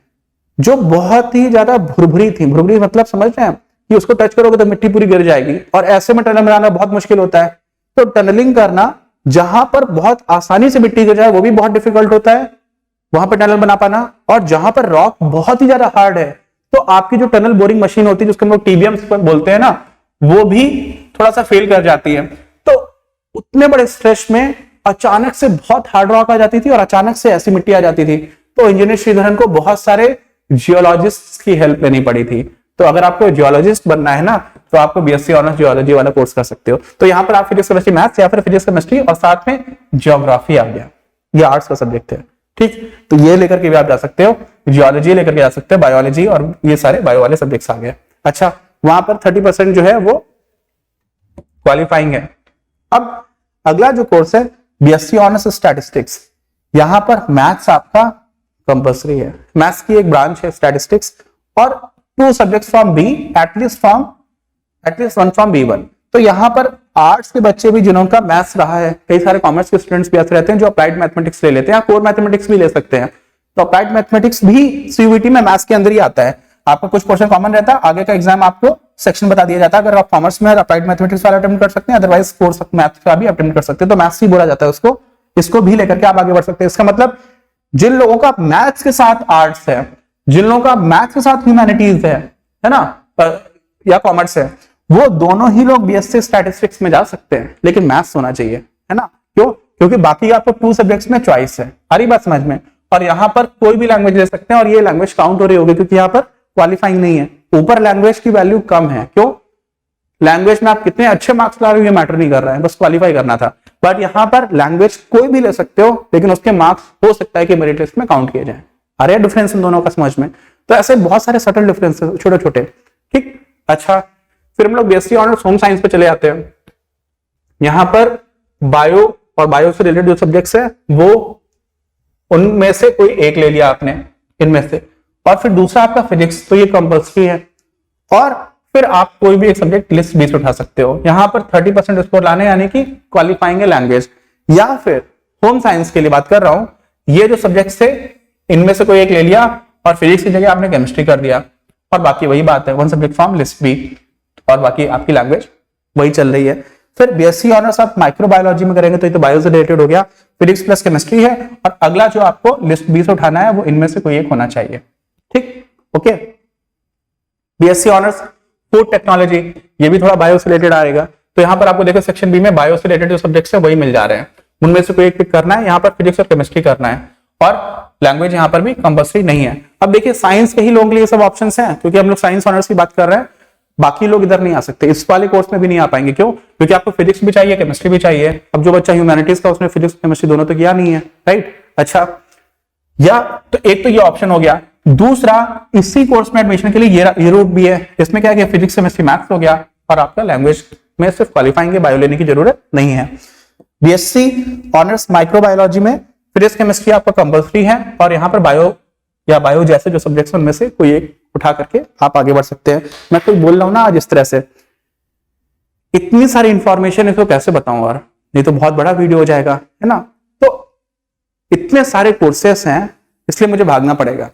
जो बहुत ही ज्यादा भुरभुरी थी। भुरभुरी मतलब समझ रहे हैं कि उसको टच करोगे तो मिट्टी पूरी गिर जाएगी, और ऐसे में टनल बनाना बहुत मुश्किल होता है। तो टनलिंग करना जहां पर बहुत आसानी से मिट्टी गिर जाए वो भी बहुत डिफिकल्ट होता है, वहां पर टनल बना पाना। और जहां पर रॉक बहुत ही ज्यादा हार्ड है तो आपकी जो टनल बोरिंग मशीन होती है जिसको हम लोग टीबीएम बोलते हैं ना, वो भी थोड़ा सा फेल कर जाती है। तो उतने बड़े स्ट्रेच में अचानक से बहुत हार्ड रॉक आ जाती थी और अचानक से ऐसी मिट्टी आ जाती थी, तो इंजीनियर श्रीधरन को बहुत सारे जियोलॉजिस्ट की हेल्प लेनी पड़ी थी। तो अगर आपको जियोलॉजिस्ट बनना है ना तो आपको बीएससी ऑनर्स जियोलॉजी वाला कोर्स कर सकते हो। तो यहाँ पर आप फिजिक्स, केमिस्ट्री, मैथ्स या फिर फिजिक्स, केमिस्ट्री और साथ में ज्योग्राफी आ गया, ये आर्ट्स का सब्जेक्ट है, ठीक। तो ये लेकर के भी आप जा सकते हो, जियोलॉजी लेकर के जा सकते हो, बायोलॉजी और ये सारे बायो वाले सब्जेक्ट्स आ गए। अच्छा, वहां पर 30% जो है वो क्वालिफाइंग है। अब अगला जो कोर्स है बीएससी ऑनर्स स्टैटिस्टिक्स, यहां पर मैथ्स आपका कंपल्सरी है। मैथ्स की एक ब्रांच है स्टैटिस्टिक्स, और 2 subjects from B, at least 1 from B1। तो यहां पर आर्ट्स के बच्चे भी जिनका मैथ्स रहा है, कई सारे कॉमर्स के स्टूडेंट्स भी ऐसे रहते हैं जो अप्लाइड मैथमेटिक्स ले लेते हैं, कोर मैथमेटिक्स भी ले सकते हैं। तो अप्लाइड मैथमेटिक्स भी सीयूईटी में मैथ्स के अंदर ही आता है। आपका कुछ क्वेश्चन कॉमन रहता है, आगे का एग्जाम आपको सेक्शन बता दिया जाता है। अगर आप कॉमर्स में अप्लाइड मैथमेटिक्स वाला अटेम्प्ट कर सकते हैं, अदरवाइज कोर्स मैथ्स का भी अटेम्प्ट कर सकते हैं। तो मैथ्स ही बोला जाता है उसको, इसको भी लेकर के आप आगे बढ़ सकते हैं। इसका मतलब जिन लोगों का मैथ्स के साथ आर्ट्स है, जिन लोगों का मैथ्स के साथ ह्यूमैनिटीज है ना, या कॉमर्स है, वो दोनों ही लोग बीएससी स्टैटिस्टिक्स में जा सकते हैं, लेकिन मैथ्स होना चाहिए, है ना। क्यों? क्योंकि बाकी आपको 2 सब्जेक्ट्स में चॉइस है। आ रही बात समझ में? और यहां पर कोई भी लैंग्वेज ले सकते हैं और ये लैंग्वेज काउंट हो रही होगी, क्योंकि यहां पर क्वालिफाइंग नहीं है। ऊपर लैंग्वेज की वैल्यू कम है। क्यों? लैंग्वेज में आप कितने अच्छे मार्क्स ला रहे हो ये मैटर नहीं कर रहा है, बस क्वालिफाई करना था। बट यहां पर लैंग्वेज कोई भी ले सकते हो, लेकिन उसके मार्क्स हो सकता है कि मेरिट लिस्ट में काउंट किए जाए। आ रहा है डिफरेंस इन दोनों का समझ में? तो ऐसे बहुत सारे सटल डिफरेंसेस छोटे छोटे। ठीक, अच्छा, फिर हम लोग बीएससी ऑनर्स होम साइंस पे चले जाते हैं। यहां पर बायो और बायो से रिलेटेड जो सब्जेक्ट्स है वो उनमें से कोई एक ले लिया आपने इनमें से, और फिर दूसरा आपका फिजिक्स, तो ये कंपल्सरी है। और फिर आप कोई भी एक सब्जेक्ट लिस्ट बी से उठा सकते हो। यहां पर 30% स्कोर लाने, यानी कि क्वालिफाइंग है लैंग्वेज। या फिर होम साइंस के लिए बात कर रहा हूं, ये जो सब्जेक्ट थे इनमें से कोई एक ले लिया और फिजिक्स की जगह आपने केमिस्ट्री कर दिया, और बाकी वही बात है, 1 सब्जेक्ट फ्रॉम लिस्ट बी, और बाकी आपकी लैंग्वेज वही चल रही है। फिर बीएससी ऑनर्स आप माइक्रोबायोलॉजी में करेंगे तो ये तो बायो से रिलेटेड हो गया, फिजिक्स प्लस केमिस्ट्री है, और अगला जो आपको लिस्ट बी से उठाना है वो इनमें से कोई एक होना चाहिए। ठीक, okay. BSc honours food technology, ये भी थोड़ा बायो से रिलेटेड आएगा। तो यहाँ पर आपको देखो सेक्शन बी में बायो से रिलेटेड जो सब्जेक्ट्स है वही मिल जा रहे हैं, उनमें से कोई एक पिक करना है। यहाँ पर फिजिक्स और केमिस्ट्री करना है, और लैंग्वेज यहाँ पर भी कंपल्सरी नहीं है। अब देखिए साइंस के ही लोगों के लिए सब ऑप्शंस हैं, क्योंकि हम लोग साइंस ऑनर्स की बात कर रहे हैं, बाकी लोग इधर नहीं आ सकते, इस वाले कोर्स में भी नहीं आ पाएंगे। क्यों? क्योंकि आपको फिजिक्स भी चाहिए, केमिस्ट्री भी चाहिए। अब जो बच्चा ह्यूमैनिटीज का उसने फिजिक्स केमिस्ट्री दोनों तो किया नहीं है, राइट। अच्छा, या तो एक तो ये ऑप्शन हो गया। दूसरा, इसी कोर्स में एडमिशन के लिए ये रूट भी है। इसमें क्या है, फिजिक्स केमिस्ट्री मैथ्स हो गया, और आपका लैंग्वेज में सिर्फ क्वालिफाइंग बायो लेने की जरूरत नहीं है। बीएससी ऑनर्स माइक्रोबायोलॉजी में फिजिक्स केमिस्ट्री आपका कंपल्सरी है, और यहाँ पर बायो या बायो जैसे जो सब्जेक्ट्स उनमें से कोई एक उठा करके आप आगे बढ़ सकते हैं। मैं कोई बोल रहा हूं ना आज इस तरह से, इतनी सारी इंफॉर्मेशन इसको कैसे बताऊं यार, नहीं तो बहुत बड़ा वीडियो हो जाएगा, है ना। तो इतने सारे कोर्सेस हैं, इसलिए मुझे भागना पड़ेगा।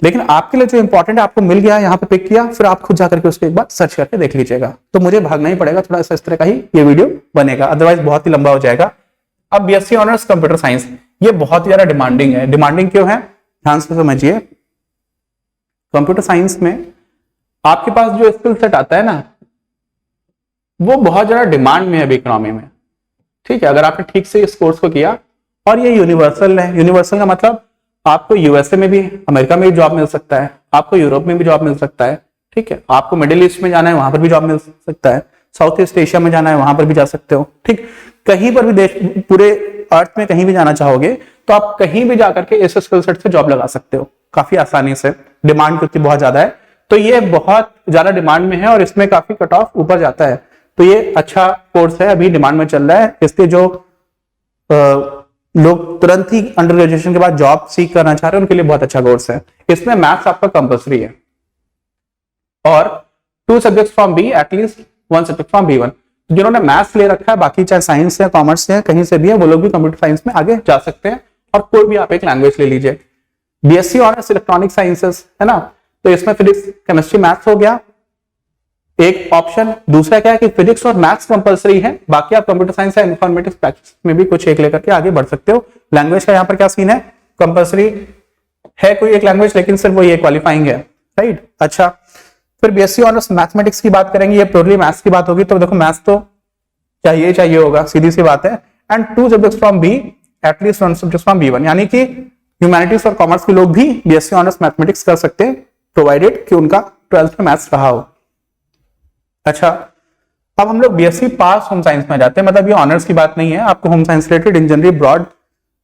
लेकिन आपके लिए जो इंपॉर्टेंट है आपको मिल गया, यहाँ पे पिक किया, फिर आप खुद जाकर के उसको एक बार सर्च करके देख लीजिएगा। तो मुझे भागना ही पड़ेगा, थोड़ा सा इस तरह का ही ये वीडियो बनेगा, अदरवाइज बहुत ही लंबा हो जाएगा। अब बीएससी ऑनर्स कंप्यूटर साइंस, ये बहुत ही ज्यादा डिमांडिंग है। डिमांडिंग क्यों है, ध्यान से समझिए। कंप्यूटर साइंस में आपके पास जो स्किल सेट आता है ना, वो बहुत ज्यादा डिमांड में है अभी इकोनॉमी में। ठीक है, अगर आपने ठीक से इस कोर्स को किया, और ये यूनिवर्सल है। यूनिवर्सल का मतलब आपको यूएसए में भी, अमेरिका में भी जॉब मिल सकता है, आपको यूरोप में भी जॉब मिल सकता है। ठीक है, आपको मिडिल ईस्ट में जाना है, वहां पर भी जॉब मिल सकता है। साउथ ईस्ट एशिया में जाना है, वहां पर भी जा सकते हो। ठीक, कहीं पर भी देश, पूरे अर्थ में कहीं भी जाना चाहोगे तो आप कहीं भी जाकर के इस स्किल सेट से जॉब लगा सकते हो काफी आसानी से। डिमांड क्योंकि बहुत ज्यादा है, तो ये बहुत ज्यादा डिमांड में है, और इसमें काफी कट ऑफ ऊपर जाता है। तो ये अच्छा कोर्स है, अभी डिमांड में चल रहा है। इसलिए जो लोग तुरंत ही अंडर ग्रेजुएशन के बाद जॉब सीख करना चाह रहे हैं उनके लिए बहुत अच्छा कोर्स है। इसमें मैथ्स आपका कंपल्सरी है, और 2 subjects from B, at least 1 subject from B one. जिन्होंने मैथ्स ले रखा है, बाकी चाहे साइंस है, कॉमर्स है, कहीं से भी है, वो लोग भी कंप्यूटर साइंस में आगे जा सकते हैं। और कोई भी आप एक लैंग्वेज ले लीजिए। बीएससी ऑनर्स इलेक्ट्रॉनिक साइंसेस है ना, तो इसमें फिजिक्स केमिस्ट्री मैथ्स हो गया एक ऑप्शन। दूसरा क्या है कि फिजिक्स और मैथ्स कंपलसरी है, बाकी आप कंप्यूटर साइंस या इंफॉर्मेटिक्स प्रैक्टिस में भी कुछ एक लेकर के आगे बढ़ सकते हो। लैंग्वेज का यहाँ पर क्या सीन है, कंपलसरी है कोई एक लैंग्वेज, लेकिन सिर्फ वो ये क्वालिफाइंग है, राइट। अच्छा, फिर बीएससी ऑनर्स मैथमेटिक्स की बात करेंगे, ये प्योरली मैथ्स की बात होगी। तो देखो मैथ्स तो चाहिए होगा, सीधी सी बात है। And 2 subjects from B, at least 1 subject from B one, यानी कि ह्यूमैनिटीज और कॉमर्स के लोग भी बीएससी ऑनर्स मैथमेटिक्स कर सकते हैं, प्रोवाइडेड कि उनका 12th में मैथ्स रहा हो। अच्छा, अब हम लोग बीएससी पास होम साइंस में जाते हैं, मतलब ये ऑनर्स की बात नहीं है, आपको home science related in general broad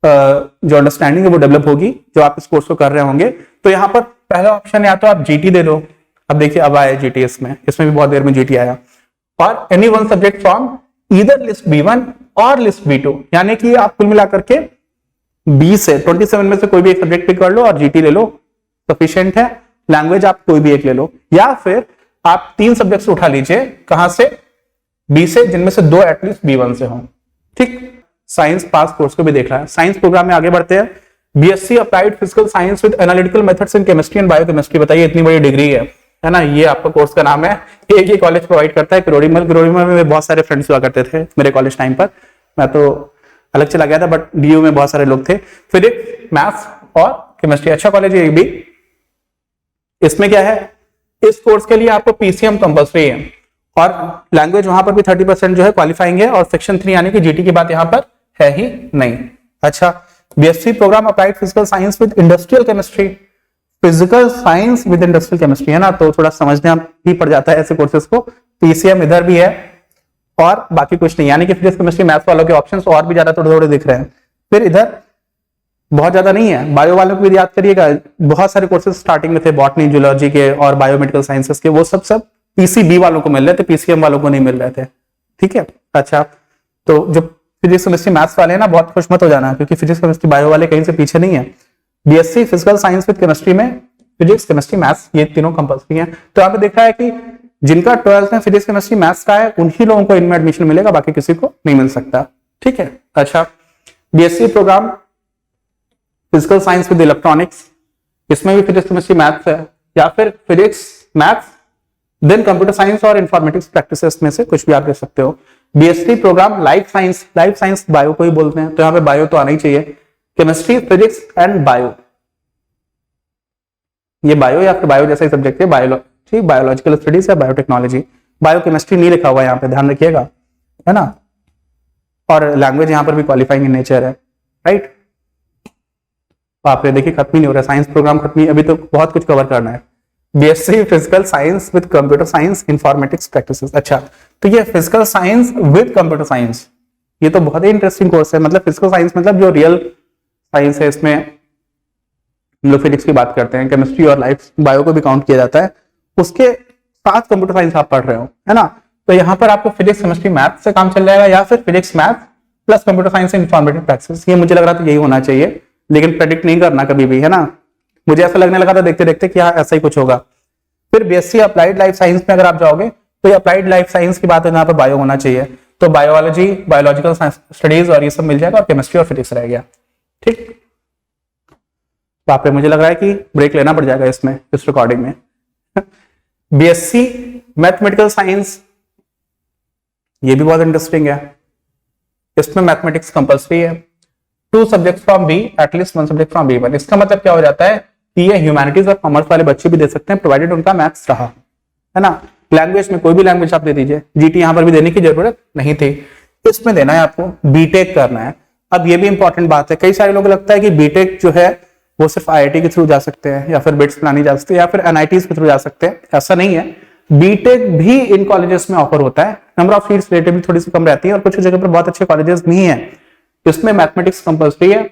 जो अंडरस्टैंडिंग है वो डेवलप होगी जो आप इस कोर्स को कर रहे होंगे। तो यहाँ पर पहला ऑप्शन या तो आप जीटी दे दो। अब देखिए अब आया जीटी, इसमें भी बहुत देर में जीटी आया। और any 1 subject from either list B1 और लिस्ट बी2, यानी कि आप कुल मिलाकर के 20 से 27 में से कोई भी एक सब्जेक्ट पिक कर लो और जीटी ले लो, सफिशिएंट है। लैंग्वेज आप कोई भी एक ले लो, या फिर आप 3 सब्जेक्ट्स उठा लीजिए, कहां से, बी से, जिनमें से 2 एटलीस्ट बी1 से हो। ठीक, साइंस पास कोर्स को भी देख रहा है। साइंस प्रोग्राम में आगे बढ़ते हैं। BSc applied physical science with analytical methods in chemistry and biochemistry. बताइए, इतनी बड़ी डिग्री है ना, ये आपका कोर्स का नाम है। एक ही कॉलेज प्रोवाइड करता है, किरोड़ीमल में बहुत सारे फ्रेंड्स हुआ करते थे मेरे कॉलेज टाइम पर। मैं तो अलग चला गया था, बट डीयू में बहुत सारे लोग थे। फिजिक्स, मैथ्स और केमिस्ट्री, अच्छा कॉलेज है ये भी। इसमें क्या है, इस कोर्स के लिए आपको पीसीएम कंपल्सरी है और लैंग्वेज वहां पर भी 30% जो है क्वालिफाइंग है, और सेक्शन 3 यानी कि जीटी की बात यहां पर है ही नहीं। अच्छा, BSc program applied physical science with industrial chemistry, physical science with industrial chemistry है ना, तो थोड़ा समझने भी पड़ जाता है ऐसे कोर्सेज को। पीसीएम इधर भी है और बाकी कुछ नहीं, यानी कि फिजिक्स केमिस्ट्री मैथ्स वालों के ऑप्शंस और भी ज्यादा थोड़े थोड़े दिख रहे हैं। फिर इधर बहुत ज्यादा नहीं है, बायो वालों को भी याद करिएगा, बहुत सारे कोर्सेज स्टार्टिंग में थे बॉटनी, जूलॉजी के और बायोमेडिकल साइंसेस के, वो सब पीसीबी वालों को मिल रहे थे, पीसीएम वालों को नहीं मिल रहे थे। ठीक है, अच्छा, तो जो फिजिक्स केमिस्ट्री मैथ्स वाले हैं ना, बहुत खुश मत हो जाना, क्योंकि फिजिक्स केमिस्ट्री बायो वाले कहीं से पीछे नहीं है। BSc physical science with chemistry में फिजिक्स केमिस्ट्री मैथ्स ये तीनों कंपल्सरी है। तो यहाँ पे देखा है कि जिनका 12th में फिजिक्स केमिस्ट्री मैथ्स का है उन्हीं लोगों को इनमें एडमिशन मिलेगा, बाकी किसी को नहीं मिल सकता। ठीक है, अच्छा, BSc program physical science with electronics, इसमें भी फिजिक्स केमिस्ट्री मैथ्स है, या फिर physics maths then computer science और इंफॉर्मेटिक्स प्रैक्टिसेस में से कुछ भी आप ले सकते हो। BSc program life science, life science bio को ही बोलते हैं, तो यहाँ पे बायो तो आना ही चाहिए। केमिस्ट्री, फिजिक्स एंड बायो, ये बायो या फिर बायो जैसा ही सब्जेक्ट है, बायोलॉजी, बायोलॉजिकल स्टडीज या बायोटेक्नोलॉजी। बायोकेमिस्ट्री नहीं लिखा हुआ यहाँ पे, ध्यान रखिएगा, है ना। और लैंग्वेज यहाँ पर भी क्वालिफाइंग इन नेचर है, राइट। बाप रे, देखिए खत्म ही नहीं हो रहा, साइंस प्रोग्राम खत्म ही, अभी तो बहुत कुछ कवर करना है। BSc physical science with computer science informatics practices, अच्छा, तो ये physical science with computer science, ये तो बहुत ही इंटरेस्टिंग कोर्स है। मतलब फिजिकल साइंस मतलब जो रियल साइंस है, इसमें हम लोग फिजिक्स की बात करते हैं, केमिस्ट्री और लाइफ बायो को भी काउंट किया जाता है, उसके साथ कंप्यूटर साइंस आप पढ़ रहे हो, है ना। तो यहाँ पर आपको फिजिक्स केमिस्ट्री मैथ से काम चल जाएगा, या फिर physics math plus computer science informative practices, ये मुझे लग रहा था यही होना चाहिए, लेकिन प्रेडिक्ट नहीं करना कभी भी, है ना। मुझे ऐसा लगने लगा था देखते देखते कि हाँ ऐसा ही कुछ होगा। फिर बीएससी अप्लाइड लाइफ साइंस में अगर आप जाओगे तो ये अप्लाइड लाइफ साइंस की बात है, यहाँ पर बायो होना चाहिए, तो बायोलॉजी, बायोलॉजिकल स्टडीज और ये सब मिल जाएगा, और केमिस्ट्री और फिजिक्स रह गया। ठीक, बाप रे, मुझे लग रहा है कि ब्रेक लेना पड़ जाएगा इसमें, इस रिकॉर्डिंग में। बीएससी मैथमेटिकल साइंस, ये भी बहुत इंटरेस्टिंग है, इसमें मैथमेटिक्स कंपल्सरी है, 2 subjects from B, at least 1 subject from B one. इसका मतलब क्या हो जाता है कि ये ह्यूमैनिटीज और कॉमर्स वाले बच्चे भी दे सकते हैं, प्रोवाइडेड उनका मैथ्स रहा, है ना। लैंग्वेज में कोई भी लैंग्वेज आप दे दीजिए, जीटी यहां पर भी देने की जरूरत नहीं थी, इसमें देना है आपको, बीटेक करना है। अब ये भी इंपॉर्टेंट बात है, कई सारे लोगों को लगता है कि बीटेक जो है वो सिर्फ आईआईटी के थ्रू जा सकते हैं, या फिर बिट्स प्लानी जा सकते हैं, या फिर एनआईटीज के थ्रू जा सकते हैं, ऐसा नहीं है। बीटेक भी इन कॉलेजेस में ऑफर होता है, नंबर ऑफ सीट्स रिलेटिवली थोड़ी सी कम रहती है, और कुछ जगह पर बहुत अच्छे कॉलेजेस भी हैं। इसमें मैथमेटिक्स कंपल्सरी है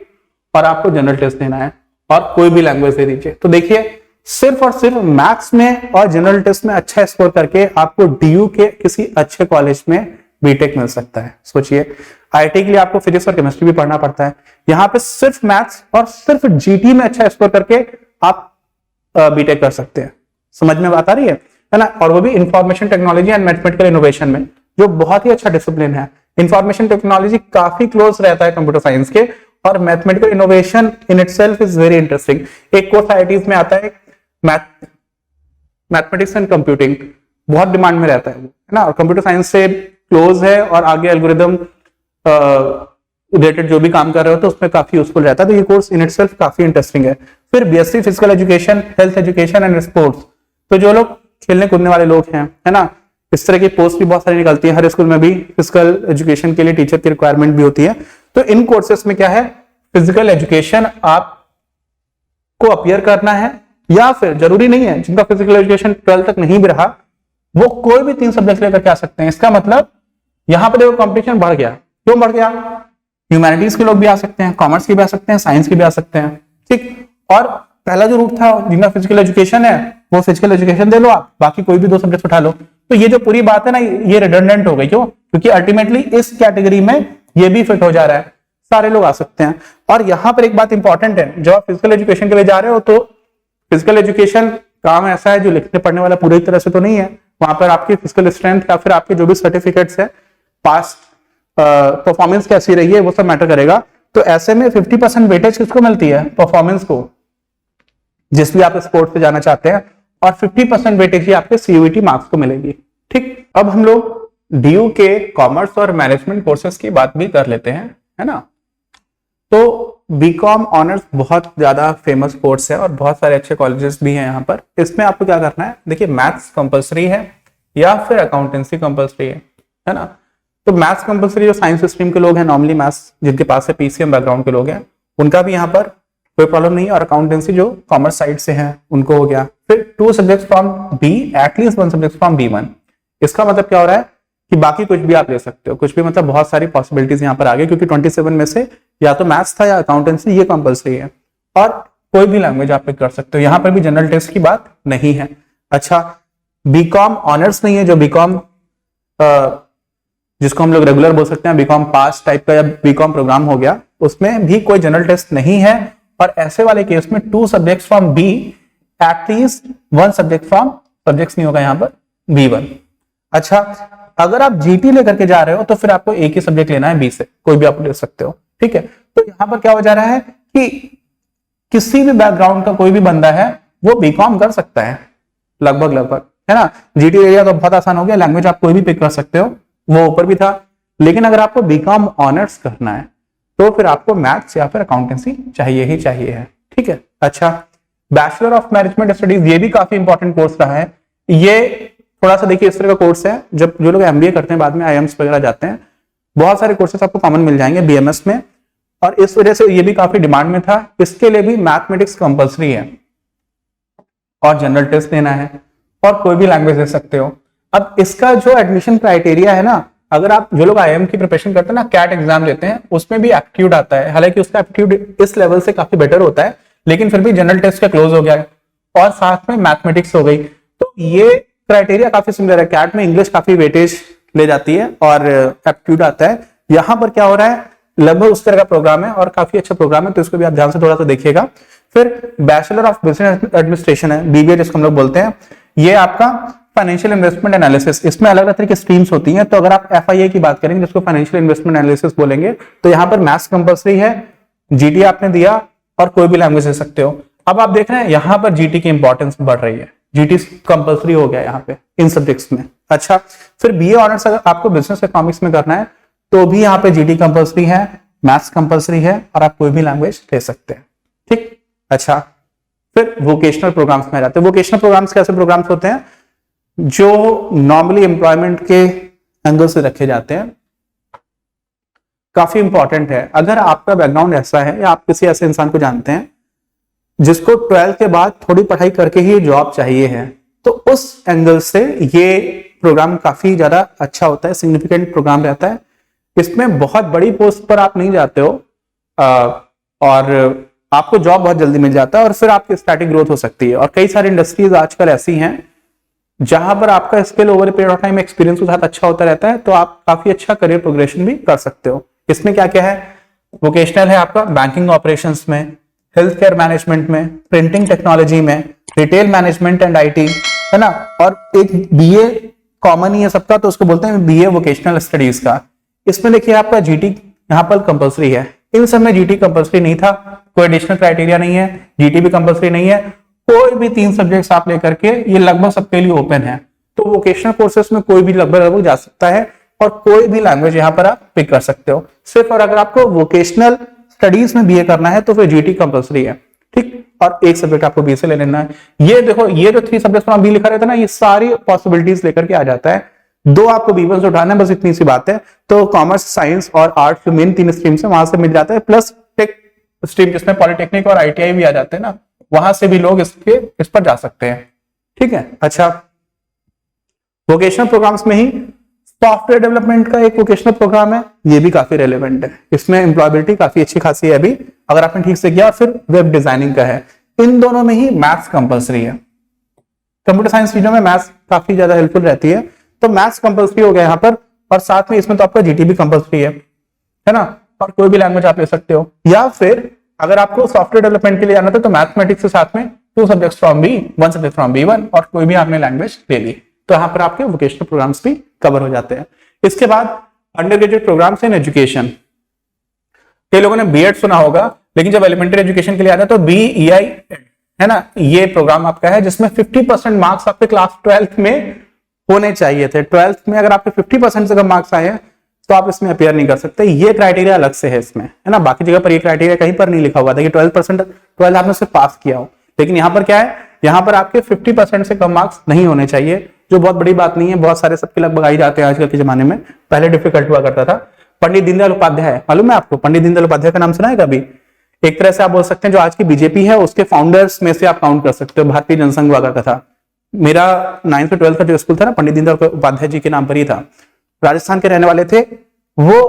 और आपको जनरल टेस्ट देना है, और कोई भी लैंग्वेज दे दीजिए। तो देखिए, सिर्फ और सिर्फ मैथ्स में और जनरल टेस्ट में अच्छा स्कोर करके आपको डीयू के किसी अच्छे कॉलेज में बीटेक मिल सकता है। सोचिए, आईआईटी के लिए आपको फिजिक्स और केमिस्ट्री भी पढ़ना पड़ता है, यहाँ पे सिर्फ मैथ्स और सिर्फ जीटी में अच्छा स्कोर करके आप बीटेक कर सकते हैं। समझ में बात आ रही है ना। और वो भी information technology and mathematical innovation में, जो बहुत ही अच्छा डिसिप्लिन है। इंफॉर्मेशन टेक्नोलॉजी काफी क्लोज रहता है कंप्यूटर साइंस के, और mathematical innovation in itself is very interesting. एक कोर्स आईआईटीज में आता है मैथमेटिक्स एंड कंप्यूटिंग, बहुत डिमांड में रहता है ना, और कंप्यूटर साइंस से क्लोज है, और आगे एल्गोरिदम रिलेटेड जो भी काम कर रहे हो तो उसमें काफी यूजफुल रहता है। तो ये कोर्स इन इटसेल्फ काफी इंटरेस्टिंग है। फिर BSc physical education, health education and sports, तो जो लोग खेलने कूदने वाले लोग हैं, है ना, इस तरह की पोस्ट भी बहुत सारी निकलती है, हर स्कूल में भी फिजिकल एजुकेशन के लिए टीचर की रिक्वायरमेंट भी होती है। तो इन कोर्सेस में क्या है, फिजिकल एजुकेशन आपको अपीयर करना है, या फिर जरूरी नहीं है जिनका फिजिकल एजुकेशन 12 तक नहीं भी रहा, वो कोई भी 3 सब्जेक्ट लेकर के आ सकते हैं। इसका मतलब यहां पर देखो कंपटीशन बढ़ गया। क्यों बढ़ गया? ह्यूमैनिटीज के लोग भी आ सकते हैं, कॉमर्स के भी आ सकते हैं, साइंस के भी आ सकते हैं। ठीक, और पहला जो रूट था, जिनका फिजिकल एजुकेशन है वो फिजिकल एजुकेशन दे लो आप, बाकी कोई भी 2 सब्जेक्ट उठा लो। तो ये जो पूरी बात है ना, ये रिडंडेंट हो गई। क्यों? क्योंकि अल्टीमेटली इस कैटेगरी में ये भी फिट हो जा रहा है, सारे लोग आ सकते हैं। और यहां पर एक बात इंपॉर्टेंट है, जब आप फिजिकल एजुकेशन के लिए जा रहे हो तो फिजिकल एजुकेशन काम ऐसा है जो लिखने पढ़ने वाला पूरी तरह से तो नहीं है। वहां पर आपकी फिजिकल स्ट्रेंथ या फिर आपके जो भी सर्टिफिकेट्स है, पास्ट परफॉर्मेंस कैसी रही है, वो सब मैटर करेगा। तो ऐसे में 50% वेटेज किसको मिलती है? परफॉर्मेंस को, जिस भी आप स्पोर्ट्स पे जाना चाहते हैं, और 50% वेटेज ही आपके सीयूईटी मार्क्स को मिलेगी। ठीक, अब हम लोग डीयू के कॉमर्स और मैनेजमेंट कोर्सेज की बात भी कर लेते हैं, है ना। तो बीकॉम ऑनर्स बहुत ज्यादा फेमस कोर्स है और बहुत सारे अच्छे कॉलेजेस भी हैं यहाँ पर। इसमें आपको क्या करना है, देखिए मैथ्स कंपलसरी है या फिर अकाउंटेंसी कंपलसरी है ना। तो मैथ्स कंपलसरी जो साइंस स्ट्रीम के लोग हैं, नॉर्मली मैथ्स जिनके पास है, पीसीएम बैकग्राउंड के लोग हैं, उनका भी यहाँ पर कोई प्रॉब्लम नहीं है। और अकाउंटेंसी जो कॉमर्स साइड से है उनको हो गया। फिर 2 subjects from B, at least 1 subject from B1। इसका मतलब क्या हो रहा है कि बाकी कुछ भी आप ले सकते हो, कुछ भी मतलब बहुत सारी पॉसिबिलिटीज यहाँ पर आ गई, क्योंकि 27 में से या तो मैथ्स था या अकाउंटेंसी, ये कंपलसरी है। और कोई भी लैंग्वेज आप पिक कर सकते हो, यहाँ पर भी जनरल टेस्ट की बात नहीं है। अच्छा, बीकॉम ऑनर्स नहीं है, जो बीकॉम जिसको हम लोग रेगुलर बोल सकते हैं, बीकॉम पास टाइप का या बीकॉम प्रोग्राम हो गया, उसमें भी कोई जनरल टेस्ट नहीं है। और ऐसे वाले केस में 2 subjects from B, at least 1 subject from, subjects नहीं होगा यहाँ पर, B1। अच्छा, अगर आप जीटी लेकर के जा रहे हो तो फिर आपको एक ही सब्जेक्ट लेना है बी से, कोई भी आप ले सकते हो, ठीक है। तो यहां पर क्या हो जा रहा है कि किसी भी बैकग्राउंड का कोई भी बंदा है वो बीकॉम कर सकता है लगभग, है ना। जीटी एरिया तो बहुत आसान हो गया, लैंग्वेज आप कोई भी पिक कर सकते हो, वो ऊपर भी था। लेकिन अगर आपको बीकॉम ऑनर्स करना है तो फिर आपको मैथ्स या फिर अकाउंटेंसी चाहिए ही चाहिए है, ठीक है। अच्छा, बैचलर ऑफ मैनेजमेंट स्टडीज, ये भी काफी इंपॉर्टेंट कोर्स रहा है। ये थोड़ा सा देखिए इस तरह का कोर्स है, जब जो लोग एमबीए करते हैं बाद में आईएम्स वगैरह जाते हैं, बहुत सारे कोर्सेस आपको कॉमन मिल जाएंगे बीएमएस में, और इस वजह से ये भी काफी डिमांड में था। इसके लिए भी मैथमेटिक्स कंपलसरी है और जनरल टेस्ट देना है और कोई भी लैंग्वेज दे सकते हो। अब इसका जो एडमिशन क्राइटेरिया है ना, अगर आप जो लोग आईएम की प्रिपरेशन करते हैं ना, कैट एग्जाम लेते हैं, उसमें भी एप्टीट्यूड आता है। हालांकि उसका एप्टीट्यूड इस लेवल से काफी बेटर होता है, लेकिन फिर भी जनरल टेस्ट का क्लोज हो गया है और साथ में मैथमेटिक्स हो गई। तो ये क्राइटेरिया काफी सिमिलर है। कैट में इंग्लिश काफी वेटेज ले जाती है और एप्टीट्यूड आता है। यहां पर क्या हो रहा है, लगभग उस तरह का प्रोग्राम है और काफी अच्छा प्रोग्राम है, तो इसको भी आप ध्यान से थोड़ा सा देखिएगा। फिर बैचलर ऑफ बिजनेस एडमिनिस्ट्रेशन है, बीबीए जिसको हम लोग बोलते हैं, ये आपका फाइनेंशियल इन्वेस्टमेंट एनालिसिस, इसमें अलग अलग तरह की स्ट्रीम्स होती हैं। तो अगर आप एफआईए की बात करेंगे, जिसको फाइनेंशियल इन्वेस्टमेंट एनालिसिस बोलेंगे, तो यहाँ पर मैथ्स कंपलसरी है, जीटी आपने दिया और कोई भी लैंग्वेज दे सकते हो। अब आप देख रहे हैं यहाँ पर जीटी की इंपॉर्टेंस बढ़ रही है, जीटी कंपलसरी हो गया यहाँ पे इन सब्जेक्ट्स में। अच्छा, फिर बीए ऑनर्स अगर आपको बिजनेस इकोनॉमिक्स में करना है तो भी यहाँ पे जीटी कंपलसरी है, मैथ्स कंपलसरी है और आप कोई भी लैंग्वेज ले सकते हैं, ठीक। अच्छा, फिर वोकेशनल प्रोग्राम्स में आ जाते हैं। वोकेशनल प्रोग्राम्स कैसे प्रोग्राम्स होते हैं जो नॉर्मली एम्प्लॉयमेंट के एंगल से रखे जाते हैं, काफी इंपॉर्टेंट है। अगर आपका बैकग्राउंड ऐसा है या आप किसी ऐसे इंसान को जानते हैं जिसको 12th के बाद थोड़ी पढ़ाई करके ही जॉब चाहिए है, तो उस एंगल से ये प्रोग्राम काफी ज्यादा अच्छा होता है, सिग्निफिकेंट प्रोग्राम रहता है। इसमें बहुत बड़ी पोस्ट पर आप नहीं जाते हो और आपको जॉब बहुत जल्दी मिल जाता है और फिर आपकी स्टैटिक ग्रोथ हो सकती है। और कई सारी इंडस्ट्रीज आजकल ऐसी हैं जहां पर आपका skill over a period of time experience के साथ अच्छा होता रहता है, तो आप काफी अच्छा करियर प्रोग्रेशन भी कर सकते हो। इसमें क्या क्या है, वोकेशनल है आपका बैंकिंग ऑपरेशंस में, हेल्थ केयर मैनेजमेंट में, प्रिंटिंग टेक्नोलॉजी में, रिटेल मैनेजमेंट एंड आईटी, है ना। और एक बीए कॉमन ही है सबका, तो उसको बोलते हैं बीए वोकेशनल स्टडीज का। इसमें देखिए आपका जीटी यहाँ पर कंपलसरी है, इन सब में जीटी कंपलसरी नहीं था, कोई एडिशनल क्राइटेरिया नहीं है, जीटी भी कंपलसरी नहीं है। कोई भी 3 सब्जेक्ट्स आप लेकर के, ये लगभग सबके लिए ओपन है। तो वोकेशनल कोर्सेस में कोई भी लगभग जा सकता है और कोई भी लैंग्वेज यहाँ पर आप पिक कर सकते हो सिर्फ। और अगर आपको वोकेशनल स्टडीज में बीए करना है तो फिर जीटी कंपलसरी है, ठीक। और एक सब्जेक्ट आपको बी से ले लेना है। ये देखो, ये जो 3 सब्जेक्ट में बी लिखा रहता है ना, ये सारी पॉसिबिलिटीज लेकर के आ जाता है। 2 आपको B1 से उठाना है, बस इतनी सी बात है। तो कॉमर्स, साइंस और आर्ट्स जो मेन 3 स्ट्रीम से वहां से मिल जाता है, प्लस टेक स्ट्रीम जिसमें पॉलिटेक्निक और आईटीआई भी आ जाते हैं ना, वहां से भी लोग इस पर जा सकते हैं, ठीक है। अच्छा, वोकेशनल प्रोग्राम्स में ही सॉफ्टवेयर डेवलपमेंट का एक वोकेशनल प्रोग्राम है, ये भी काफी रेलेवेंट है। इसमें एम्प्लॉयबिलिटी काफी अच्छी खासी है अभी, अगर आपने ठीक से किया। और फिर वेब डिजाइनिंग का है, इन दोनों में ही मैथ्स कंपलसरी है। कंप्यूटर साइंस चीजों में मैथ्स काफी ज्यादा हेल्पफुल रहती है, तो मैथ्स कंपलसरी हो गया यहाँ पर। और साथ में इसमें तो आपका जीटी भी कंपलसरी है ना। और कोई भी लैंग्वेज आप ले सकते हो, या फिर अगर आपको सॉफ्टवेयर डेवलपमेंट के लिए जाना था तो मैथमेटिक्स के साथ में 2 subjects from B, 1 subject from B1 और कोई भी आपने लैंग्वेज ले ली, तो यहाँ पर आपके वोकेशनल प्रोग्राम्स भी कवर हो जाते हैं। इसके बाद undergraduate programs in education, कई लोगों ने बीएड सुना होगा, लेकिन जब एलिमेंट्री एजुकेशन के लिए आता है तो BEI है ना, ये प्रोग्राम आपका है जिसमें 50% मार्क्स आपके क्लास 12th में होने चाहिए थे। 12th में अगर आपके 50% से कम मार्क्स आए हैं तो आप इसमें अपेयर नहीं कर सकते। ये क्राइटेरिया अलग से है इसमें, है ना। बाकी जगह पर ये क्राइटेरिया कहीं पर नहीं लिखा हुआ था कि 12% आपने उससे पास किया हो, लेकिन यहाँ पर क्या है, यहाँ पर आपके 50% से कम मार्क्स नहीं होने चाहिए, जो बहुत बड़ी बात नहीं है। बहुत सारे सबके लगभग आ जाते हैं आजकल के जमाने में, पहले डिफिकल्ट हुआ करता था। पंडित दीनदयाल उपाध्याय मालूम है आपको? पंडित दीनदयाल उपाध्याय का नाम सुना है कभी? एक तरह से आप बोल सकते हैं जो आज की बीजेपी है उसके फाउंडर्स में से आप काउंट कर सकते हो। भारतीय जनसंघ हुआ करता था। मेरा 9th से 12th का जो स्कूल था ना, पंडित दीनदयाल उपाध्याय जी के नाम पर ही था। राजस्थान के रहने वाले थे वो।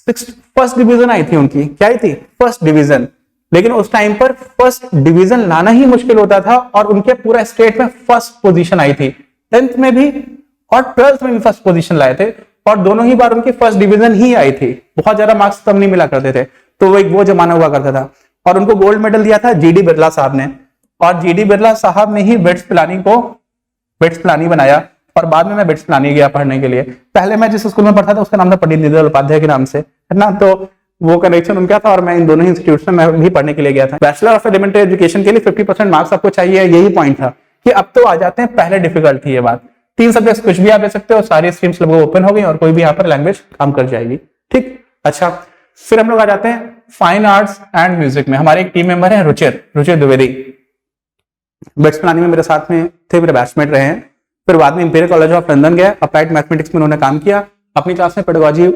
फर्स्ट डिवीजन आई थी उनकी, क्या आई थी? First division. लेकिन उस टाइम पर फर्स्ट डिवीजन लाना ही मुश्किल होता था और उनके पूरा स्टेट में फर्स्ट पोजीशन आई थी। 10th में भी और 12th में भी फर्स्ट पोजीशन लाए थे, और दोनों ही बार उनकी फर्स्ट डिवीजन ही आई थी। बहुत ज्यादा मार्क्स तब नहीं मिला करते थे, तो वो जमाना हुआ करता था। और उनको गोल्ड मेडल दिया था जीडी बिरला साहब ने, और जीडी बिरला साहब ने ही बिट्स पिलानी बनाया, और बाद में मैं बिट्स पिलानी गया पढ़ने के लिए। पहले मैं जिस स्कूल में पढ़ता था उसका नाम था पंडित दीनदयाल उपाध्याय के नाम से, है ना। तो वो कनेक्शन उनका था, और मैं इन दोनों ही इंस्टीट्यूट में मैं भी पढ़ने के लिए गया था। बैचलर ऑफ एलिमेंट्री एजुकेशन के लिए 50% मार्क्स आपको चाहिए, यही पॉइंट था। कि अब तो आ जाते हैं, पहले डिफिकल्ट थी ये बात। 3 सब्जेक्ट कुछ भी आप ले सकते हो, सारी स्ट्रीम्स लगभग ओपन हो गई और कोई भी यहाँ पर लैंग्वेज काम कर जाएगी। ठीक, अच्छा, फिर हम लोग आ जाते हैं फाइन आर्ट्स एंड म्यूजिक में। हमारे एक टीम मेंबर है रुचिर द्विवेदी, बिट्स पिलानी में मेरे साथ में थे, मेरे बैचमेट रहे हैं। फिर बाद में इंपीरियल कॉलेज ऑफ लंदन गए, अप्लाइड मैथमेटिक्स में उन्होंने काम किया। अपनी क्लास में पेडागोजी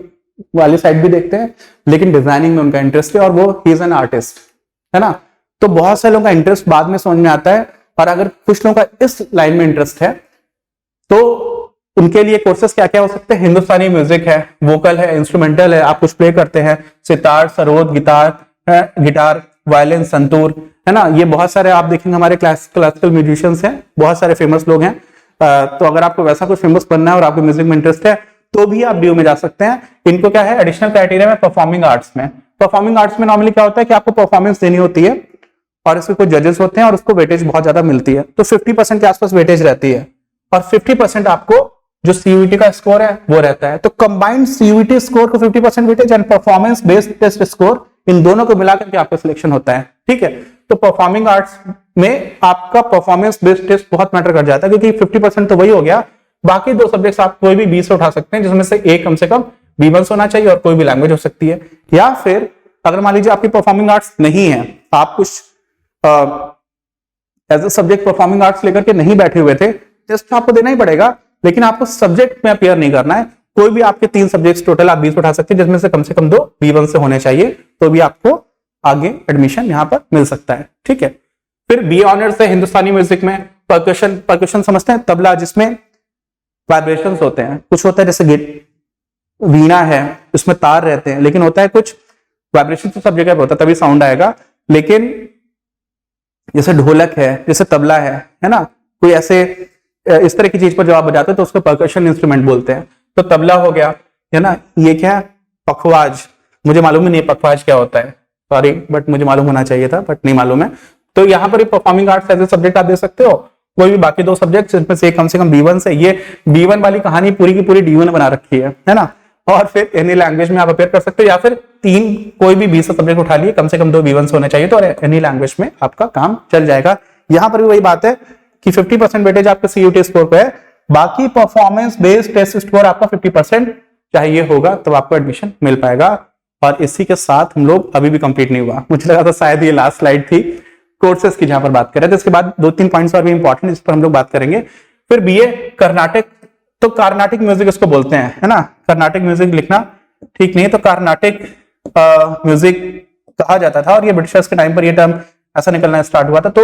वाली साइड भी देखते हैं, लेकिन डिजाइनिंग में उनका इंटरेस्ट है, और वो ही इज एन आर्टिस्ट, है ना। तो बहुत से लोगों का इंटरेस्ट बाद में समझ में आता है, और अगर कुछ लोगों का इस लाइन में इंटरेस्ट है तो उनके लिए कोर्सेस क्या क्या हो सकते हैं? हिंदुस्तानी म्यूजिक है, वोकल है, इंस्ट्रूमेंटल है, आप कुछ प्ले करते हैं, सितार, सरोद, गिटार, वायलिन, संतूर, है ना। ये बहुत सारे आप देखेंगे हमारे क्लासिकल म्यूजिशियंस हैं, बहुत सारे फेमस लोग हैं। तो अगर आपको वैसा कुछ फेमस बनना है और आपको म्यूजिक में इंटरेस्ट है तो भी आप डीयू में जा सकते हैं। इनको क्या है, एडिशनल क्राइटेरिया में परफॉर्मिंग आर्ट्स में। परफॉर्मिंग आर्ट्स में नॉर्मली क्या होता है कि आपको परफॉर्मेंस देनी होती है, और इसके कुछ जजेस होते हैं, और उसको वेटेज बहुत ज्यादा मिलती है। तो 50% के आसपास वेटेज रहती है, और 50% आपको जो सीयूईटी का स्कोर है वो रहता है। तो कंबाइंड सीयूईटी स्कोर को 50% weightage and performance based test score, इन दोनों को मिलाकर के आपका सिलेक्शन होता है। ठीक है, तो परफॉर्मिंग आर्ट्स में आपका परफॉर्मेंस बेस्ड टेस्ट बहुत मैटर कर जाता है, क्योंकि 50% तो वही हो गया। बाकी 2 सब्जेक्ट्स आप कोई भी 20 से उठा सकते हैं, जिसमें से एक कम से कम B1 होना चाहिए, और कोई भी लैंग्वेज हो सकती है। या फिर अगर मान लीजिए आपकी परफॉर्मिंग आर्ट्स नहीं है, आप कुछ as a subject performing arts लेकर के नहीं बैठे हुए थे, टेस्ट तो आपको देना ही पड़ेगा, लेकिन आपको सब्जेक्ट में अपेयर नहीं करना है। कोई भी आपके 3 सब्जेक्ट्स टोटल आप 20 उठा सकते हैं, जिसमें से कम 2 B1 से होने चाहिए, तो भी आपको आगे एडमिशन यहां पर मिल सकता है। ठीक है, फिर बी ऑनर्स है हिंदुस्तानी म्यूजिक में। परकशन समझते हैं, तबला जिसमें वाइब्रेशंस होते हैं, कुछ होता है जैसे वीणा है उसमें तार रहते हैं, लेकिन होता है कुछ वाइब्रेशन तो सब जगह होता है तभी साउंड आएगा। लेकिन जैसे ढोलक है, जैसे तबला है ना, कोई ऐसे इस तरह की चीज पर जब आप बजाते हैं तो उसको परकशन इंस्ट्रूमेंट बोलते हैं। तो तबला हो गया, है ना। ये क्या है? पखवाज, मुझे मालूम ही नहीं पखवाज क्या होता है, सॉरी, बट मुझे मालूम होना चाहिए था, बट नहीं मालूम है। तो यहाँ पर performing arts as a subject आप दे सकते हो, कोई भी बाकी 2 सब्जेक्ट जिसमें से कम B1 से। ये B1 वाली कहानी पूरी की पूरी D1 ने बना रखी है ना। और फिर एनी लैंग्वेज में आप अपेयर कर सकते हो, या फिर 3 कोई भी 20 सब्जेक्ट उठा लिए, कम से कम 2 B1 से होने चाहिए, तो एनी लैंग्वेज में आपका काम चल जाएगा। यहाँ पर भी वही बात है कि 50% वेटेज आपके सीयूटी स्कोर पे है, बाकी परफॉर्मेंस बेस्ड टेस्ट स्कोर आपका 50% चाहिए होगा, तो आपको एडमिशन मिल पाएगा। और इसी के साथ हम लोग अभी भी कंप्लीट नहीं हुआ, मुझे लगा था शायद ये लास्ट स्लाइड थी कोर्सेज की जहां पर बात कर रहे थे। इसके बाद 2-3 पॉइंट्स और भी इंपॉर्टेंट, इस पर हम लोग बात करेंगे। फिर बीए कर्नाटक, तो कार्नाटिक म्यूजिक इसको बोलते हैं, है ना। कर्नाटिक म्यूजिक लिखना ठीक नहीं है, तो कार्नाटिक म्यूजिक कहा जाता था, और ये ब्रिटिशर्स के टाइम पर ये टर्म ऐसा निकलना स्टार्ट हुआ था। तो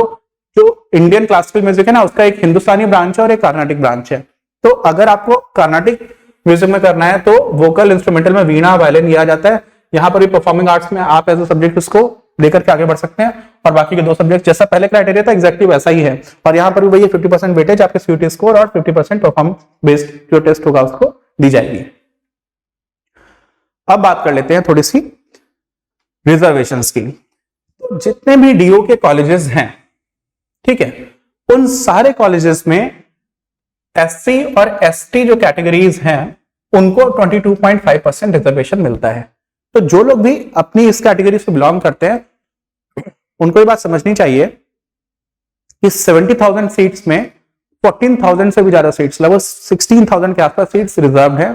जो इंडियन क्लासिकल म्यूजिक है ना, उसका एक हिंदुस्तानी ब्रांच है और एक कार्नाटिक ब्रांच है। तो अगर आपको कार्नाटिक म्यूजिक में करना है तो वोकल इंस्ट्रूमेंटल में वीणा, वायलिन लिया जाता है। यहाँ पर भी परफॉर्मिंग आर्ट्स में आप एज ए सब्जेक्ट उसको लेकर के आगे बढ़ सकते हैं, और बाकी के 2 सब्जेक्ट जैसा पहले क्राइटेरिया था एग्जैक्टली वैसा ही है। और यहाँ पर भी वही 50% वेटेज आपके सीयूटी स्कोर और 50% परफॉर्मेंस बेस्ड जो टेस्ट होगा उसको दी जाएगी। अब बात कर लेते हैं थोड़ी सी रिजर्वेशंस की। तो जितने भी डीओ के कॉलेजेस हैं, ठीक है, उन सारे कॉलेजेस में एससी और एसटी जो कैटेगरीज हैं उनको 22.5% रिजर्वेशन मिलता है। तो जो लोग भी अपनी इस कैटेगरी से बिलोंग करते हैं उनको ये बात समझनी चाहिए कि 70,000 सीट्स में 14,000 से भी ज्यादा सीट्स, लगभग 16,000 के आसपास सीट्स रिजर्व है।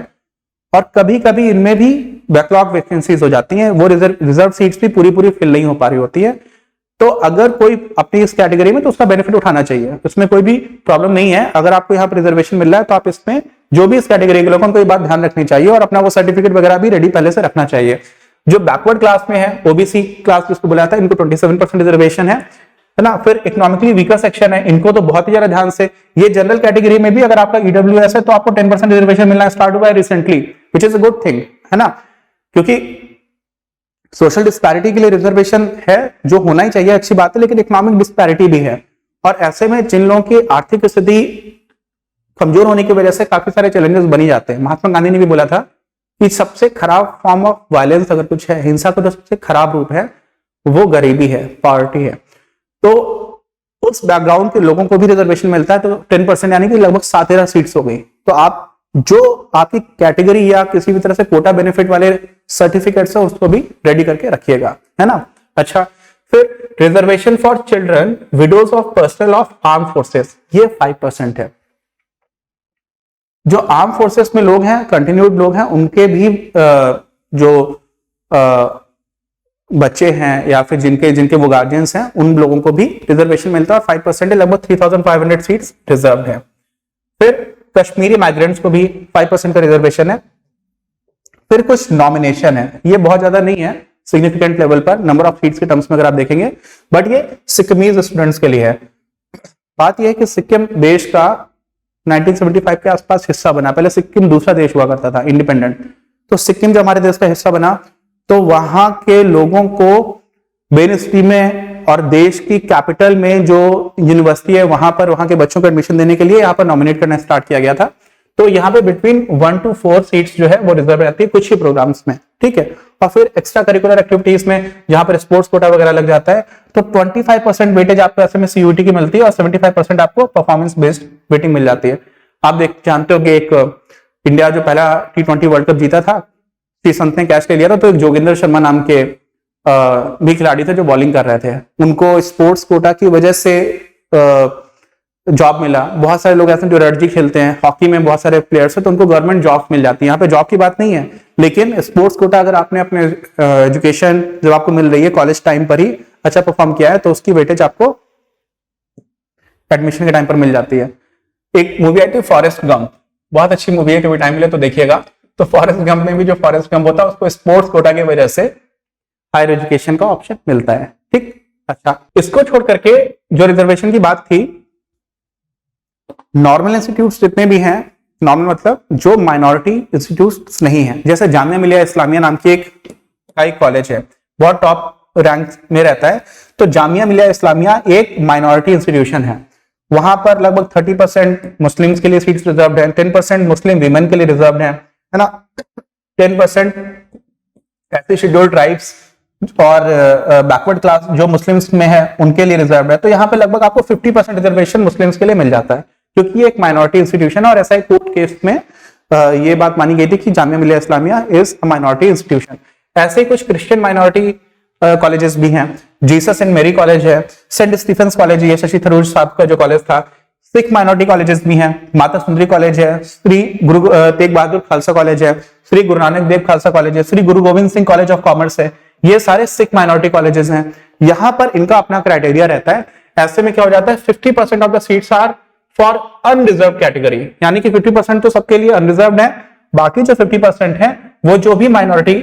और कभी कभी इनमें भी बैकलॉग वैकेंसीज हो जाती हैं, वो रिजर्व सीट्स भी पूरी पूरी फिल नहीं हो पा रही होती है। तो अगर कोई अपनी इस कैटेगरी में, तो उसका बेनिफिट उठाना चाहिए, इसमें कोई भी प्रॉब्लम नहीं है। अगर आपको यहाँ पर रिजर्वेशन मिल रहा है तो आप इसमें जो भी इस कैटेगरी के लोगों को ये बात ध्यान रखनी चाहिए और अपना वो सर्टिफिकेट वगैरह भी रेडी पहले से रखना चाहिए। जो बैकवर्ड क्लास में है, ओबीसी क्लास जिसको बुलाया था, इनको 27% रिजर्वेशन है ना। फिर इकोनॉमिकली वीकर सेक्शन है, इनको तो बहुत ही ज्यादा ध्यान से, ये जनरल कैटेगरी में भी अगर आपका ईडब्ल्यूएस है तो आपको 10% रिजर्वेशन मिलना स्टार्ट हुआ है recently, which is a good thing, है ना। क्योंकि सोशल डिस्पैरिटी के लिए रिजर्वेशन है, जो होना ही चाहिए, अच्छी बात है, लेकिन इकोनॉमिक डिस्पैरिटी भी है। और ऐसे में जिन लोगों की आर्थिक स्थिति कमजोर होने की वजह से काफी सारे चैलेंजेस बनी जाते हैं। महात्मा गांधी ने भी बोला था कि सबसे खराब फॉर्म ऑफ वायलेंस अगर कुछ है, हिंसा का जो सबसे खराब रूप है वो गरीबी है, पॉवर्टी है। तो उस बैकग्राउंड के लोगों को भी रिजर्वेशन मिलता है, तो 10% यानी कि लगभग 7-13 सीट्स हो गई। तो आप जो आपकी कैटेगरी या किसी भी तरह से कोटा बेनिफिट वाले सर्टिफिकेट्स है उसको भी रेडी करके रखिएगा, है ना। अच्छा, फिर reservation for children widows of personal of arm forces, ये 5% है। जो आर्म फोर्सेस में लोग हैं, कंटिन्यूड लोग हैं, उनके भी जो बच्चे हैं या फिर जिनके वो गार्जियंस हैं, उन लोगों को भी रिजर्वेशन मिलता है और 5% है, लगभग 3500 सीट्स रिजर्व है। फिर कश्मीरी माइग्रेंट्स को भी 5% का रिजर्वेशन है। फिर कुछ नॉमिनेशन है, ये बहुत ज्यादा नहीं है सिग्निफिकेंट लेवल पर नंबर ऑफ सीट्स के टर्म्स में अगर आप देखेंगे, बट ये सिक्किमीज स्टूडेंट्स के लिए है। बात यह है कि सिक्किम देश का 1975 के आसपास हिस्सा बना, पहले सिक्किम दूसरा देश हुआ करता था इंडिपेंडेंट, तो सिक्किम जब हमारे देश का हिस्सा बना तो वहां के लोगों को मेन सिटी में और देश की कैपिटल में जो यूनिवर्सिटी है वहां पर वहां के बच्चों को एडमिशन देने के लिए यहाँ पर नॉमिनेट करना स्टार्ट किया गया था। तो यहाँ पे बिटवीन 1 to 4 सीट्स जो है वो रिजर्व रहती है कुछ ही प्रोग्राम्स में, ठीक है। और फिर एक्स्ट्रा करिकुलर एक्टिविटीज में जहां पर स्पोर्ट्स कोटा वगैरह लग जाता है तो 25% वेटेज आपको ऐसे में सीयूटी की मिलती है और 75% आपको परफॉर्मेंस बेस्ड वेटिंग मिल जाती है। आप जानते हो कि एक इंडिया जो पहला T20 वर्ल्ड कप जीता था, संत ने कैच ले लिया था, तो एक जोगिंदर शर्मा नाम के भी खिलाड़ी थे जो बॉलिंग कर रहे थे, उनको स्पोर्ट्स कोटा की वजह से जॉब मिला। बहुत सारे लोग ऐसे जो रणजी खेलते हैं, हॉकी में बहुत सारे प्लेयर्स हैं, तो उनको गवर्नमेंट जॉब मिल जाती है। यहाँ पे जॉब की बात नहीं है, लेकिन स्पोर्ट्स कोटा अगर आपने अपने एजुकेशन जब आपको मिल रही है कॉलेज टाइम पर ही अच्छा परफॉर्म किया है तो उसकी वेटेज आपको एडमिशन के टाइम पर मिल जाती है। एक मूवी आई थी फॉरेस्ट गंप, बहुत अच्छी मूवी है, कभी टाइम मिले तो देखिएगा। तो फॉरेस्ट गंप में भी जो फॉरेस्ट गंप होता है उसको स्पोर्ट्स कोटा की वजह से हायर एजुकेशन का ऑप्शन मिलता है, ठीक। अच्छा, इसको छोड़ करके जो रिजर्वेशन की बात थी, नॉर्मल इंस्टीट्यूट्स जितने भी हैं, नॉर्मल मतलब जो माइनॉरिटी इंस्टीट्यूट्स नहीं है, जैसे जामिया मिलिया इस्लामिया नाम की एक कॉलेज है, बहुत टॉप रैंक में रहता है। तो जामिया मिलिया इस्लामिया एक माइनॉरिटी इंस्टीट्यूशन है, वहां पर लगभग 30% मुस्लिम्स के लिए सीट्स रिजर्व है, 10% मुस्लिम वीमेन के लिए रिजर्व है ना, 10% ऐसे शेड्यूल्ड ट्राइब्स और बैकवर्ड क्लास जो मुस्लिम्स में है उनके लिए रिजर्व है। तो यहाँ पे लगभग आपको 50% रिजर्वेशन मुस्लिम्स के लिए मिल जाता है, क्योंकि ये एक माइनॉरिटी इंस्टीट्यूशन है। और ऐसा एक कोर्ट केस में ये बात मानी गई थी कि Jamia Millia Islamia is a minority institution. ऐसे ही कुछ क्रिश्चियन माइनॉरिटी कॉलेजेस भी हैं, जीसस एंड मेरी कॉलेज है, सेंट स्टीफेंस कॉलेज, ये शशि थरूर साहब का जो कॉलेज था। सिख माइनॉरिटी कॉलेजेस भी हैं, माता सुंदरी कॉलेज है, श्री गुरु तेग बहादुर खालसा कॉलेज है, श्री गुरु नानक देव खालसा कॉलेज है, श्री गुरु Govind Singh college of commerce है। ये सारे सिख माइनॉरिटी कॉलेजेस हैं, यहाँ पर इनका अपना क्राइटेरिया रहता है। ऐसे में क्या हो जाता है, 50% of the seats are for unreserved category, यानी कि 50% तो सबके लिए अनरिजर्व है, बाकी जो 50% है वो जो भी माइनॉरिटी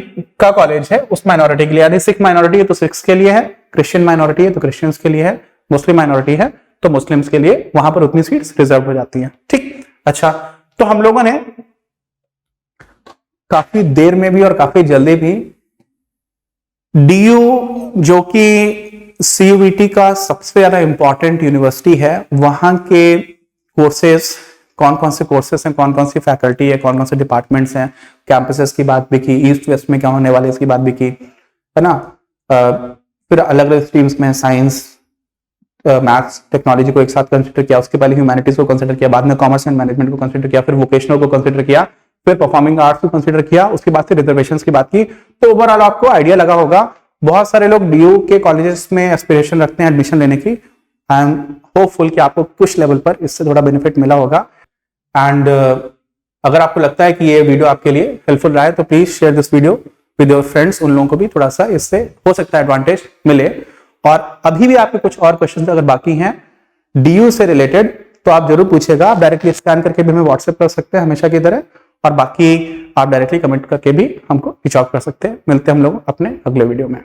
का कॉलेज है उस माइनॉरिटी के लिए, यानी सिख माइनॉरिटी है तो सिख्स के लिए है, क्रिश्चियन माइनॉरिटी है तो क्रिश्चियंस के लिए है, मुस्लिम माइनॉरिटी है तो मुस्लिम्स के लिए वहां पर उतनी सीट्स रिजर्व हो जाती हैं, ठीक। अच्छा, तो हम लोगों ने काफी देर में भी और काफी जल्दी भी डीयू, जो कि सीयूईटी का सबसे ज्यादा इंपॉर्टेंट यूनिवर्सिटी है, वहां के कोर्सेस, कौन कौन से कोर्सेस हैं, कौन कौन सी फैकल्टी है, कौन कौन से डिपार्टमेंट्स हैं, कैंपसेस की बात भी की, ईस्ट वेस्ट में क्या होने वाले इसकी बात भी की, है ना। फिर अलग अलग स्ट्रीम्स में साइंस, मैथ्स, टेक्नोलॉजी को एक साथ कंसिडर किया, उसके पहले ह्यूमैनिटीज को कंसिडर किया, बाद में कॉमर्स एंड मैनेजमेंट को कंसिडर किया, फिर वोकेशनल को कंसिडर किया, फिर परफॉर्मिंग आर्ट्स को कंसिडर किया, उसके बाद से रिजर्वेशंस की बात की। तो ओवरऑल आपको आइडिया लगा होगा, बहुत सारे लोग डीयू के कॉलेजेस में एस्पिरेशन रखते हैं एडमिशन लेने की। आई एम होपफुल कि आपको कुछ लेवल पर इससे थोड़ा बेनिफिट मिला होगा। एंड अगर आपको लगता है कि ये वीडियो आपके लिए हेल्पफुल रहा है तो please share this video with your friends, उन लोगों को भी थोड़ा सा इससे हो सकता है एडवांटेज मिले। और अभी भी आपके कुछ और क्वेश्चन अगर बाकी हैं डीयू से रिलेटेड तो आप जरूर पूछेगा, आप डायरेक्टली स्कैन करके भी हमें व्हाट्सएप कर सकते हैं हमेशा की तरह, और बाकी आप डायरेक्टली कमेंट करके भी हमको रीच आउट कर सकते हैं। मिलते हैं हम लोग अपने अगले वीडियो में।